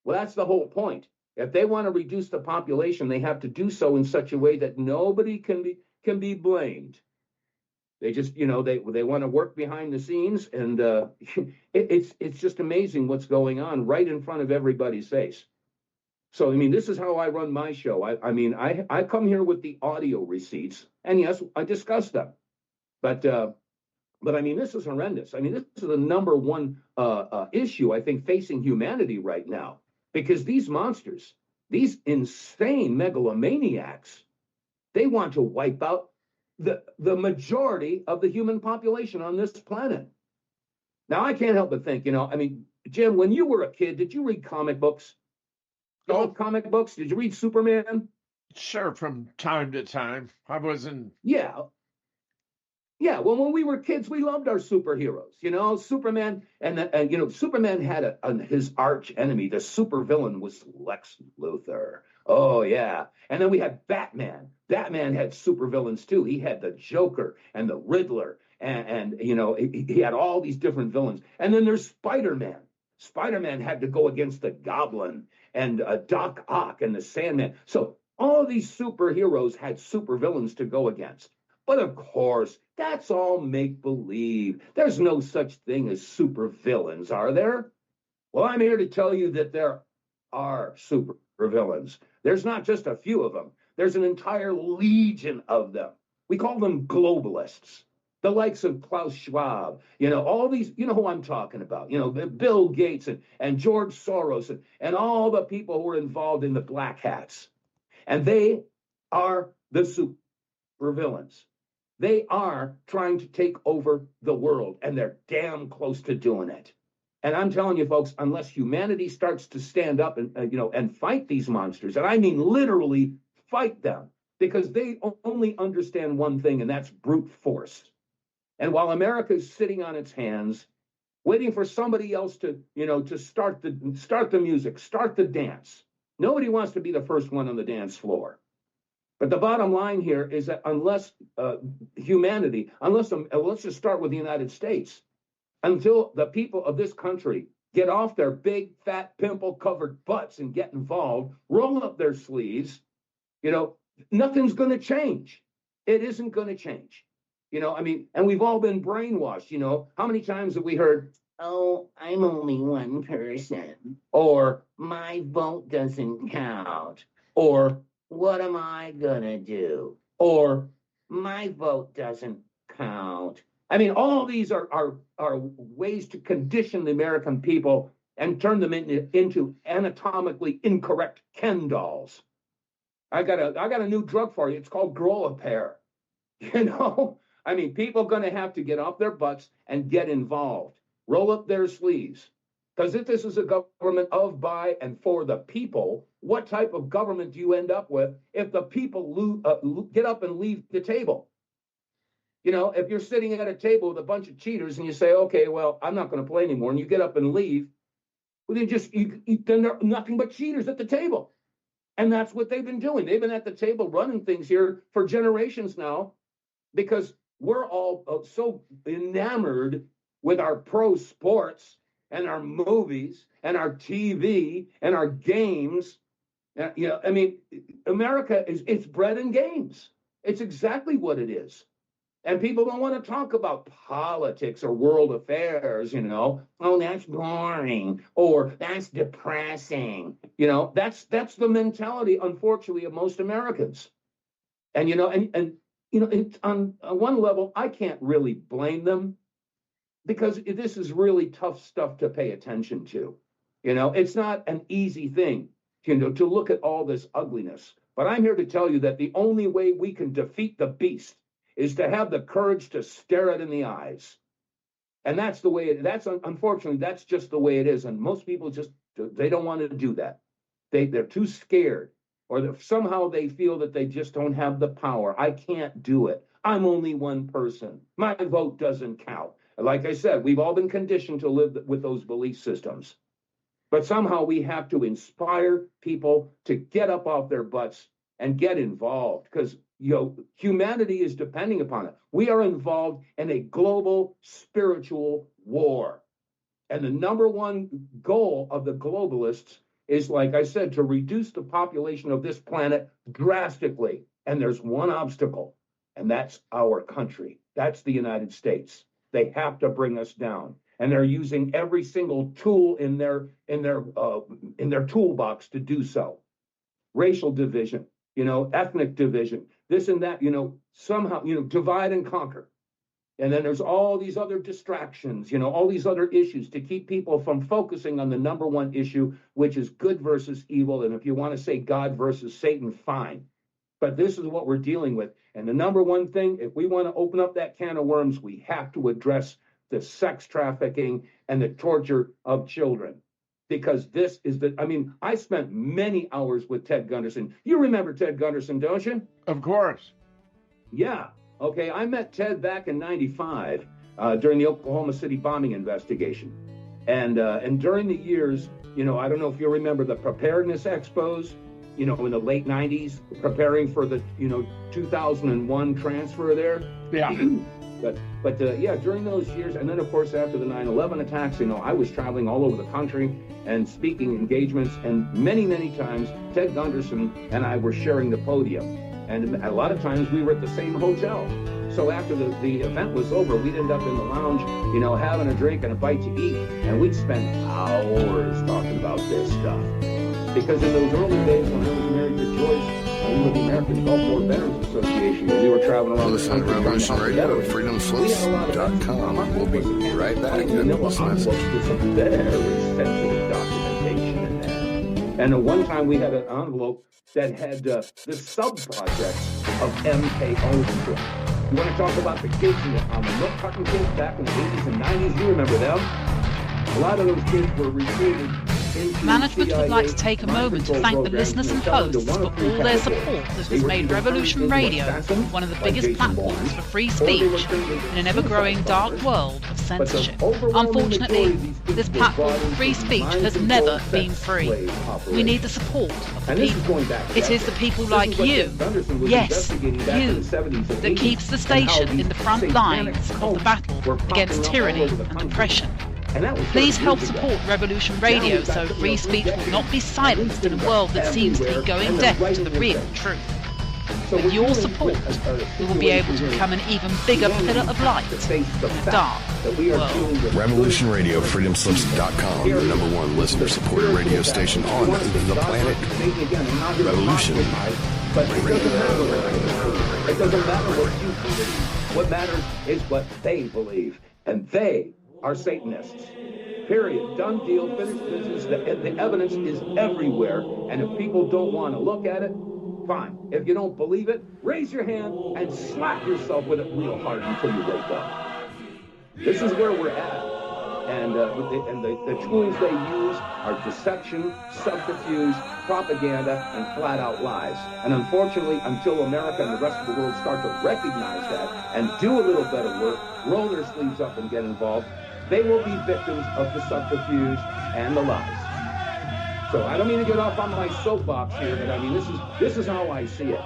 Well, that's the whole point. If they want to reduce the population, they have to do so in such a way that nobody can be blamed. They just, they want to work behind the scenes, and it's just amazing what's going on right in front of everybody's face. So, I mean, this is how I run my show. I come here with the audio receipts, and yes, I discuss them. But I mean, this is horrendous. I mean, this is the number one issue, I think, facing humanity right now, because these monsters, these insane megalomaniacs, they want to wipe out the majority of the human population on this planet. Now, I can't help but think, Jim, when you were a kid, did you read comic books? Comic books? Did you read Superman? Sure, from time to time. I wasn't. Yeah. Yeah, well, when we were kids, we loved our superheroes. Superman, and Superman had his arch enemy. The supervillain was Lex Luthor. Oh, yeah. And then we had Batman. Batman had supervillains, too. He had the Joker and the Riddler, and he had all these different villains. And then there's Spider-Man. Spider-Man had to go against the Goblin and Doc Ock and the Sandman. So all these superheroes had supervillains to go against. But of course, that's all make-believe. There's no such thing as supervillains, are there? Well, I'm here to tell you that there are supervillains. There's not just a few of them. There's an entire legion of them. We call them globalists. The likes of Klaus Schwab, all these, who I'm talking about, Bill Gates and George Soros and all the people who are involved in the black hats. And they are the supervillains. They are trying to take over the world, and they're damn close to doing it. And I'm telling you, folks, unless humanity starts to stand up and fight these monsters, and I mean literally fight them, because they only understand one thing, and that's brute force. And while America is sitting on its hands, waiting for somebody else to start the music, start the dance, nobody wants to be the first one on the dance floor. But the bottom line here is that unless humanity, let's just start with the United States, until the people of this country get off their big, fat, pimple-covered butts and get involved, roll up their sleeves, nothing's going to change. It isn't going to change. And we've all been brainwashed. How many times have we heard, oh, I'm only one person, or my vote doesn't count, or what am I gonna do, or my vote doesn't count. I mean, all these are ways to condition the American people and turn them into anatomically incorrect Ken dolls. I got a new drug for you. It's called Grow a Pair. I mean, people are going to have to get off their butts and get involved, roll up their sleeves. Because if this is a government of, by, and for the people, what type of government do you end up with if the people get up and leave the table? If you're sitting at a table with a bunch of cheaters and you say, okay, well, I'm not going to play anymore, and you get up and leave, well, then there are nothing but cheaters at the table. And that's what they've been doing. They've been at the table running things here for generations now, because we're all so enamored with our pro sports and our movies and our TV and our games. I mean, America it's bread and games. It's exactly what it is. And people don't want to talk about politics or world affairs, Oh, that's boring, or that's depressing. That's the mentality, unfortunately, of most Americans. And it's on one level, I can't really blame them, because this is really tough stuff to pay attention to. It's not an easy thing, to look at all this ugliness. But I'm here to tell you that the only way we can defeat the beast is to have the courage to stare it in the eyes. And that's the way unfortunately, that's just the way it is. And most people they don't want to do that. They're too scared, or somehow they feel that they just don't have the power. I can't do it. I'm only one person. My vote doesn't count. Like I said, we've all been conditioned to live with those belief systems. But somehow we have to inspire people to get up off their butts and get involved, because humanity is depending upon it. We are involved in a global spiritual war. And the number one goal of the globalists is, like I said, to reduce the population of this planet drastically. And there's one obstacle, and that's our country. That's the United States. They have to bring us down. And they're using every single tool in their toolbox to do so. Racial division, ethnic division, this and that, somehow, divide and conquer. And then there's all these other distractions, all these other issues to keep people from focusing on the number one issue, which is good versus evil. And if you want to say God versus Satan, fine. But this is what we're dealing with. And the number one thing, if we want to open up that can of worms, we have to address the sex trafficking and the torture of children. Because this is I spent many hours with Ted Gunderson. You remember Ted Gunderson, don't you? Of course. Yeah. Okay. I met Ted back in '95 during the Oklahoma City bombing investigation. And during the years, I don't know if you remember the preparedness expos, in the late 90s, preparing for the, 2001 transfer there. Yeah. But during those years, and then of course after the 9/11 attacks, I was traveling all over the country and speaking engagements, and many, many times Ted Gunderson and I were sharing the podium, and a lot of times we were at the same hotel. So after the event was over, we'd end up in the lounge, having a drink and a bite to eat, and we'd spend hours talking about this stuff. Because in those early days when I was married to Joyce, we were the American Gulf War Veterans Association, and we were traveling around the country. Revolution Radio, freedomslips.com. We'll be right back. In the envelopes with some very sensitive documentation in there. And at one time we had an envelope that had the sub-projects of MKO into it. You want to talk about the kids on the milk carton kids back in the 80s and 90s? You remember them? A lot of those kids were recruited. Management would like to take a moment to thank the listeners and hosts for all their support that has made Revolution Radio one of the biggest platforms for free speech in an ever-growing dark world of censorship. Unfortunately, this platform for free speech has never been free. We need the support of the people. It is the people like you, yes, you, that keeps the station in the front lines of the battle against tyranny and oppression. Please help support Revolution Radio so free speech will not be silenced in a world that seems to be going deaf to the real truth. With your support, we will be able to become an even bigger pillar of light in a dark world. Revolution Radio, freedomslips.com, the number one listener-supported radio station on the planet. Revolution Radio. It doesn't matter what you believe. What matters is what they believe. And they are Satanists. Period. Done deal. Finished business. The evidence is everywhere. And if people don't want to look at it, fine. If you don't believe it, raise your hand and slap yourself with it real hard until you wake up. This is where we're at. And the tools they use are deception, subterfuge, propaganda, and flat-out lies. And unfortunately, until America and the rest of the world start to recognize that and do a little better work, roll their sleeves up and get involved, they will be victims of the subterfuge and the lies. So I don't mean to get off on my soapbox here, but I mean, this is how I see it.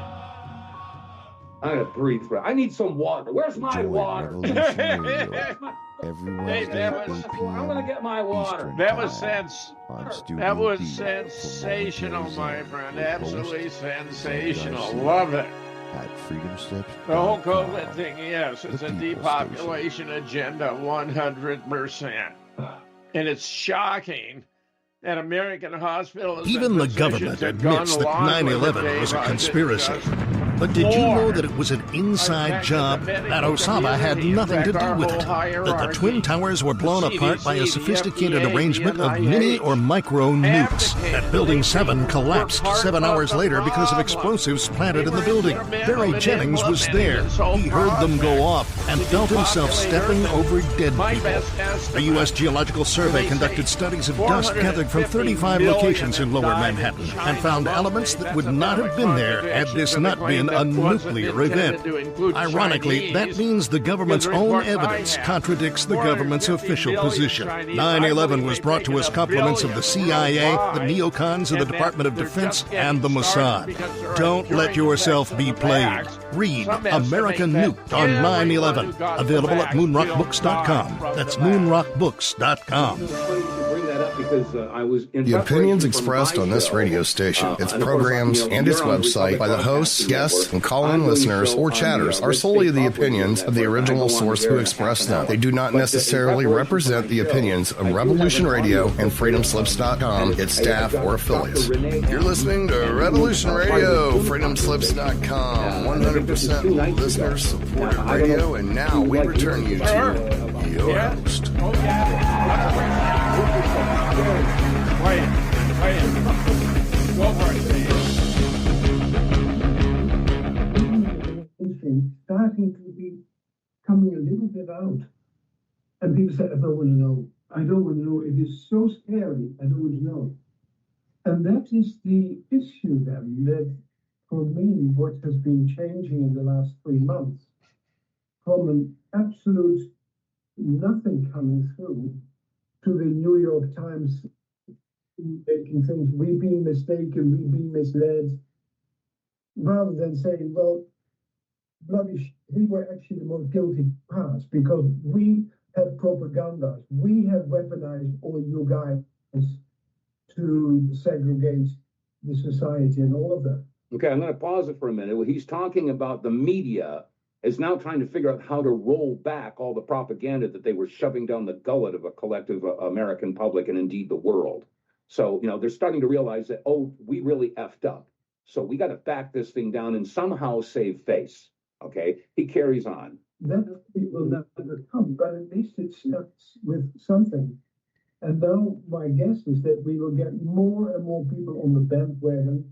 I'm going to breathe for it. I need some water. Where's my water? Revolution Radio. Every Wednesday at 8 p.m. I'm going to get my water. Eastern That was Time on Studio B sensational, for my Momentary friend. Zen Absolutely with host sensational. Garcia Love it. At freedomslips.com. The whole COVID thing, yes, it's The a People's depopulation agenda, 100%. And it's shocking that American hospitals... Even the government admits that 9/11 was a conspiracy. But did you know that it was an inside job? That Osama had nothing to do with it. That the Twin Towers were blown apart by a sophisticated arrangement of mini or micro nukes. That Building 7 collapsed 7 hours later because of explosives planted in the building. Barry Jennings was there. He heard them go off and felt himself stepping over dead people. A U.S. Geological Survey conducted studies of dust gathered from 35 locations in Lower Manhattan and found elements that would not have been there had this not been a nuclear event. Ironically, that means the government's own evidence contradicts the government's official position. 9/11 was brought to us compliments of the CIA, the neocons of the Department of Defense, and the Mossad. Don't let yourself be played. Read American Nuked on 9/11. Available at moonrockbooks.com. That's moonrockbooks.com. The opinions expressed on this radio station, its programs, and its website by the hosts, guests, and call-in listeners or chatters are solely the opinions of the original source who expressed them. They do not necessarily represent the opinions of Revolution Radio and freedomslips.com, its staff, or affiliates. You're listening to Revolution Radio, freedomslips.com, 100% listener-supported radio, and now we return you to your host. Play it. Go for it, starting to be coming a little bit out. And people say, I don't want to know. I don't want to know. It is so scary. I don't want to know. And that is the issue then, that for me, what has been changing in the last 3 months, from an absolute nothing coming through to the New York Times making things, we've been mistaken, we've been misled, rather than saying, well, bloody, we were actually the most guilty parts because we have propaganda, we have weaponized all you guys to segregate the society and all of that. Okay, I'm going to pause it for a minute. Well, he's talking about the media is now trying to figure out how to roll back all the propaganda that they were shoving down the gullet of a collective American public and indeed the world. So, they're starting to realize that, we really effed up. So we got to back this thing down and somehow save face. Okay, he carries on. That will never come, but at least it starts with something. And now my guess is that we will get more and more people on the bandwagon.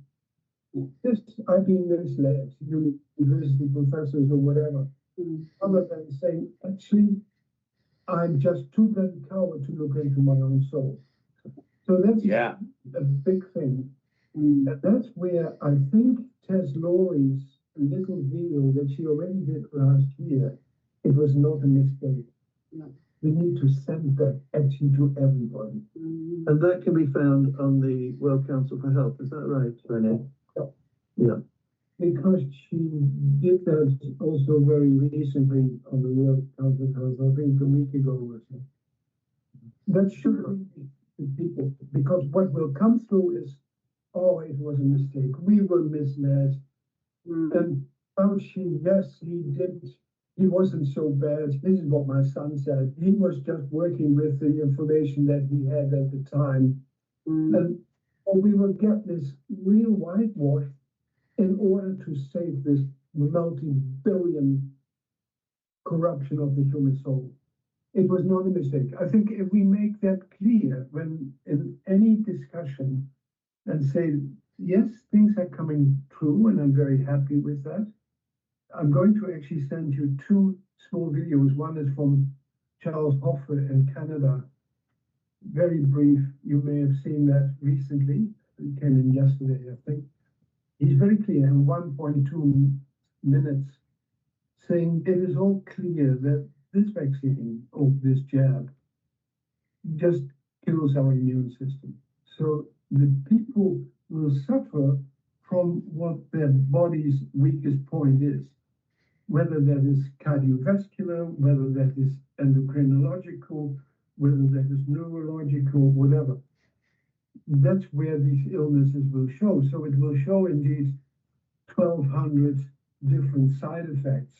I've been misled, university professors or whatever, other than saying, actually, I'm just too bloody coward to look into my own soul. So that's a big thing. And that's where I think Tess Lawrie's little video that she already did last year, it was not a mistake. No. We need to send that actually to everybody. And that can be found on the World Council for Health. Is that right, Renee? Yeah. Because she did that also very recently on the World Council for Health, I think a week ago or so. That should be to people, because what will come through is, it was a mistake. We were misled. And Fauci, yes, he wasn't so bad. This is what my son said. He was just working with the information that he had at the time. And we will get this real whitewash in order to save this multi-billion corruption of the human soul. It was not a mistake. I think if we make that clear when in any discussion and say, yes, things are coming true, and I'm very happy with that. I'm going to actually send you 2 small videos. One is from Charles Hoffer in Canada. Very brief. You may have seen that recently. It came in yesterday, I think. He's very clear in 1.2 minutes, saying it is all clear that this vaccine, or this jab, just kills our immune system. So the people will suffer from what their body's weakest point is, whether that is cardiovascular, whether that is endocrinological, whether that is neurological, whatever. That's where these illnesses will show. So it will show indeed 1,200 different side effects.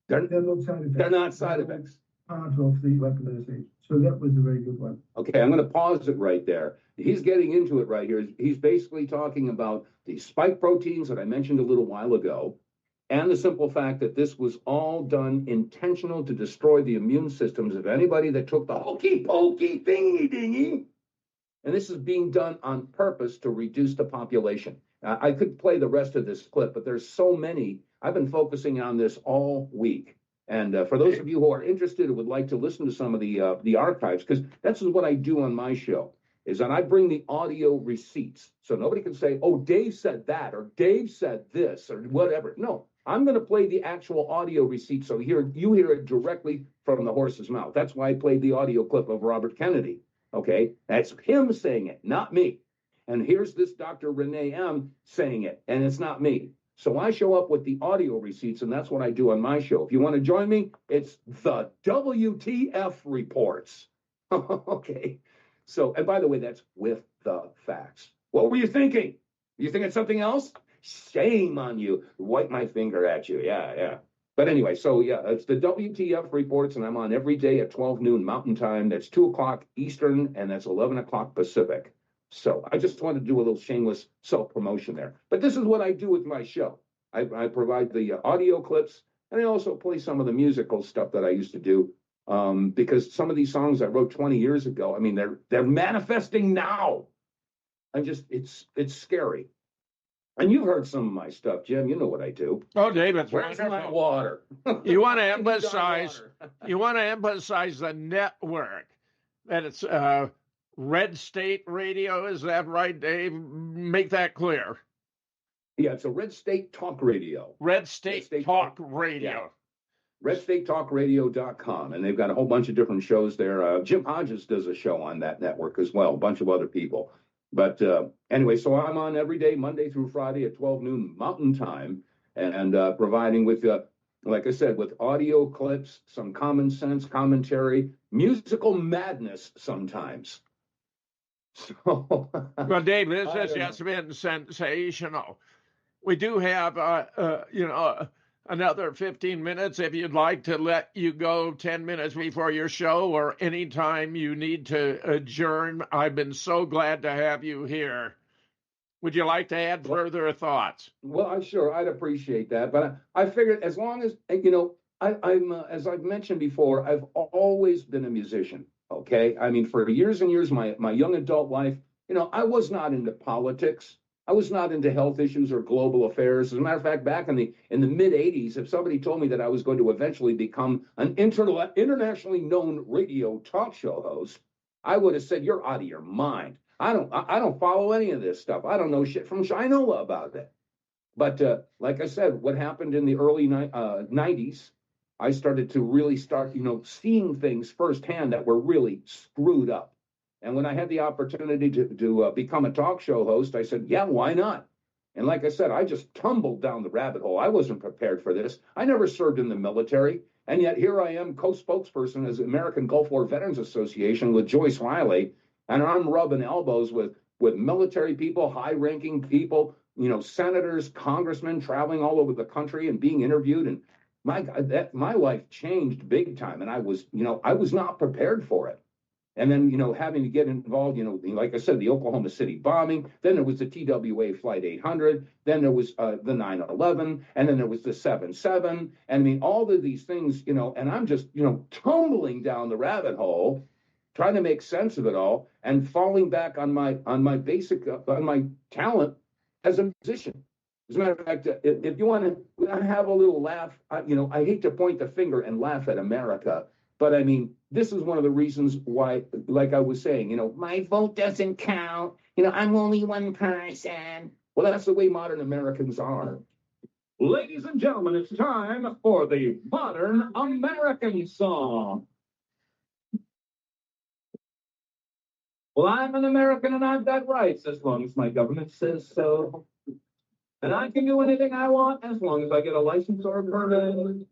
They're not side effects. They're not side effects. Part of the weaponization. So that was a very good one. Okay, I'm going to pause it right there. He's getting into it right here. He's basically talking about the spike proteins that I mentioned a little while ago, and the simple fact that this was all done intentional to destroy the immune systems of anybody that took the hokey pokey thingy dingy. And this is being done on purpose to reduce the population. I could play the rest of this clip, but there's so many. I've been focusing on this all week. And for those of you who are interested and would like to listen to some of the archives, because that's what I do on my show, is that I bring the audio receipts. So nobody can say, oh, Dave said that, or Dave said this, or whatever. No, I'm going to play the actual audio receipt so you hear it directly from the horse's mouth. That's why I played the audio clip of Robert Kennedy. Okay, that's him saying it, not me. And here's this Dr. Renee M. saying it, and it's not me. So I show up with the audio receipts, and that's what I do on my show. If you want to join me, it's the WTF reports. Okay. So, and by the way, that's with the facts. What were you thinking? You thinking something else? Shame on you. Wipe my finger at you. Yeah. But anyway, so yeah, it's the WTF reports, and I'm on every day at 12 noon Mountain Time. That's 2 o'clock Eastern, and that's 11 o'clock Pacific. So I just wanted to do a little shameless self-promotion there. But this is what I do with my show. I provide the audio clips, and I also play some of the musical stuff that I used to do, because some of these songs I wrote 20 years ago, I mean, they're manifesting now. It's scary. And you've heard some of my stuff, Jim. You know what I do. Oh, David, where's my water? You want to emphasize the network, that it's Red State Radio. Is that right, Dave? Make that clear. Yeah, it's a Red State Talk Radio. Red State Talk Radio. Yeah. RedStateTalkRadio.com. And they've got a whole bunch of different shows there. Jim Hodges does a show on that network as well, a bunch of other people. But anyway, so I'm on every day, Monday through Friday at 12 noon Mountain Time, and providing with, like I said, with audio clips, some common sense commentary, musical madness sometimes. So, well, Dave, this has just been sensational. We do have, another 15 minutes if you'd like to let you go 10 minutes before your show, or anytime you need to adjourn. I've been so glad to have you here. Would you like to add further thoughts? Well, I'd appreciate that. But I figured, as long as, I'm as I've mentioned before, I've always been a musician. Okay. I mean, for years and years, my young adult life, I was not into politics. I was not into health issues or global affairs. As a matter of fact, back in the mid 80s, if somebody told me that I was going to eventually become an internationally known radio talk show host, I would have said, "You're out of your mind. I don't follow any of this stuff. I don't know shit from Shinola about it." But like I said, what happened in the early 90s, I started to really start, seeing things firsthand that were really screwed up. And when I had the opportunity to become a talk show host, I said, yeah, why not? And like I said, I just tumbled down the rabbit hole. I wasn't prepared for this. I never served in the military. And yet here I am, co-spokesperson as American Gulf War Veterans Association with Joyce Riley. And I'm rubbing elbows with military people, high-ranking people, senators, congressmen traveling all over the country and being interviewed. And my God, my life changed big time. And I was not prepared for it. And then, having to get involved, like I said, the Oklahoma City bombing. Then there was the TWA Flight 800. Then there was the 9/11. And then there was the 7/7. And I mean, all of these things, and I'm just, tumbling down the rabbit hole, trying to make sense of it all, and falling back on my talent as a musician. As a matter of fact, if you want to have a little laugh, I hate to point the finger and laugh at America. But I mean, this is one of the reasons why, like I was saying, my vote doesn't count. I'm only one person. Well, that's the way modern Americans are. Ladies and gentlemen, it's time for the Modern American Song. Well, I'm an American and I've got rights as long as my government says so. And I can do anything I want as long as I get a license or a permit.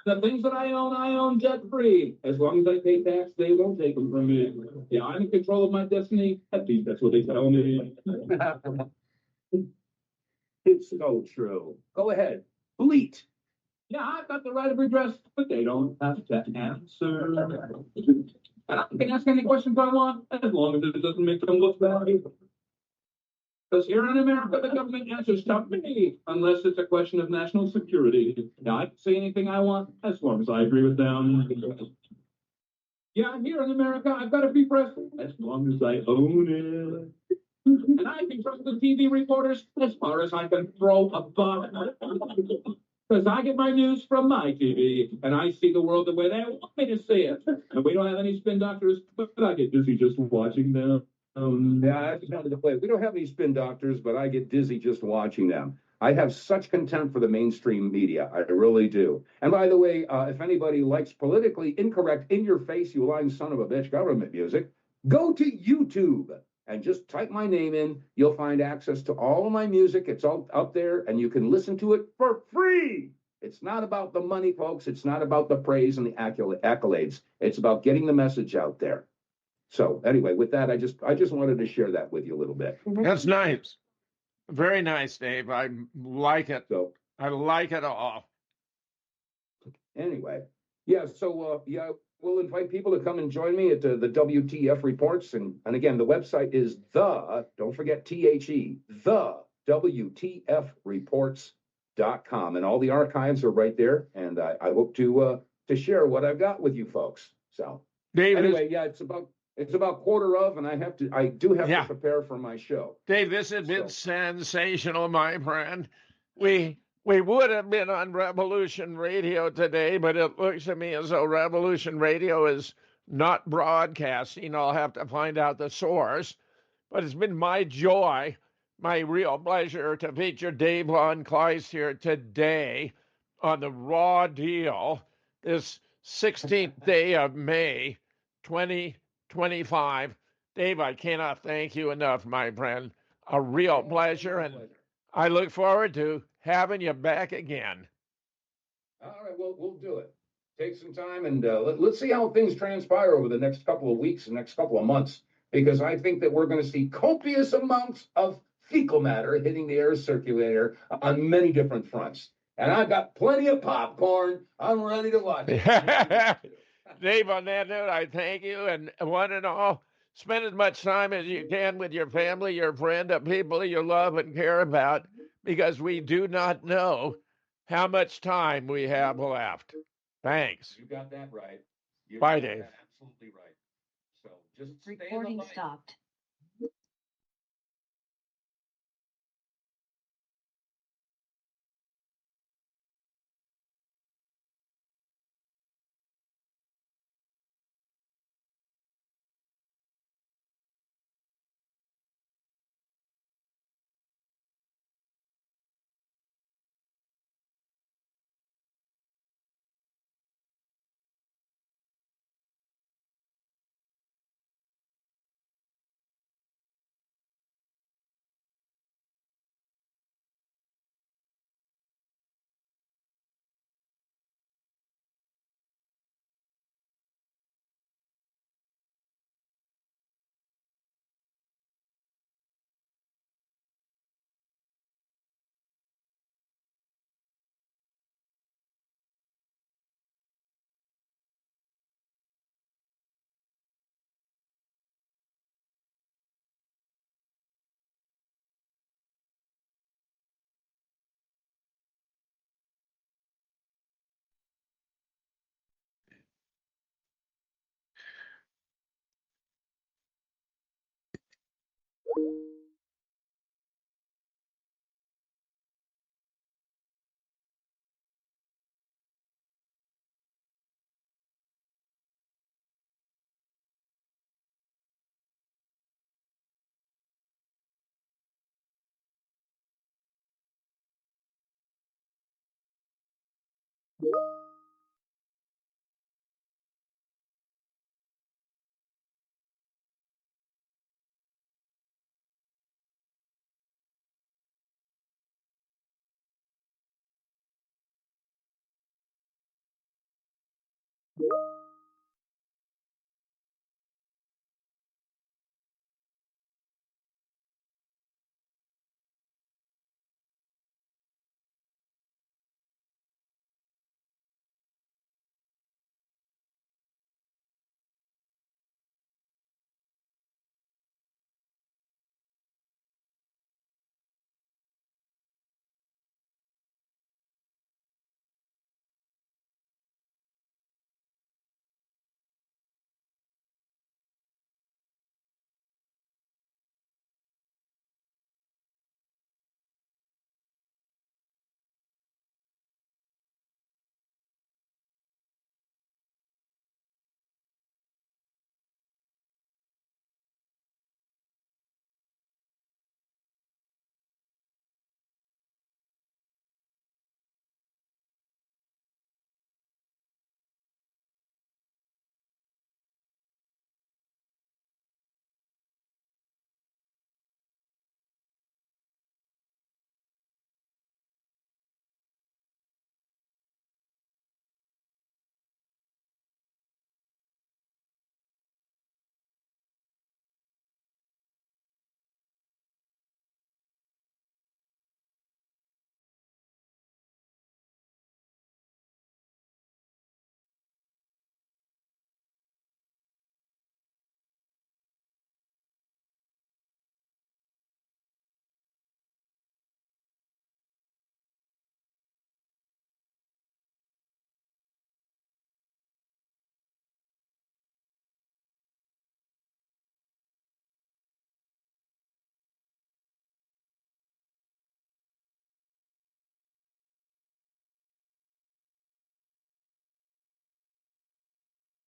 The things that I own debt-free. As long as I pay tax, they won't take them from me. Yeah, I'm in control of my destiny. At least that's what they tell me. It's so true. Go ahead. Bleat. Yeah, I've got the right of redress, but they don't have to answer. And I can ask any questions I want, as long as it doesn't make them look bad. Because here in America, the government answers to me, unless it's a question of national security. Now, I can say anything I want, as long as I agree with them. Yeah, here in America, I've got a free press, as long as I own it. And I can trust the TV reporters as far as I can throw a button. Because I get my news from my TV, and I see the world the way they want me to see it. And we don't have any spin doctors, but I get dizzy just watching them. Yeah, that's kind of the play. We don't have any spin doctors, but I get dizzy just watching them. I have such contempt for the mainstream media. I really do. And by the way, if anybody likes politically incorrect, in-your-face, you lying son of a bitch government music, go to YouTube and just type my name in. You'll find access to all of my music. It's all up there, and you can listen to it for free. It's not about the money, folks. It's not about the praise and the accolades. It's about getting the message out there. So anyway, with that, I just wanted to share that with you a little bit. That's nice. Very nice, Dave. I like it. So I like it all. Anyway, yeah. So we'll invite people to come and join me at the WTF reports, and again, the website is don't forget THE, the WTF reports.com, and all the archives are right there. And I hope to share what I've got with you folks. So Dave, anyway, yeah, it's about quarter of, and I do have to prepare for my show. Dave, this has been sensational, my friend. We would have been on Revolution Radio today, but it looks to me as though Revolution Radio is not broadcasting. I'll have to find out the source. But it's been my joy, my real pleasure to feature Dave Von Kleist here today on the Raw Deal, this 16th day of May, 2025. Dave, I cannot thank you enough, my friend. A real pleasure, and I look forward to having you back again. All right, well, we'll do it. Take some time, and let's see how things transpire over the next couple of weeks, the next couple of months, because I think that we're going to see copious amounts of fecal matter hitting the air circulator on many different fronts. And I've got plenty of popcorn. I'm ready to watch it. Dave, on that note, I thank you, and one and all, spend as much time as you can with your family, your friend, the people you love and care about, because we do not know how much time we have left. Thanks. You got that right. Bye, Dave. Absolutely right. So just stay Recording stopped.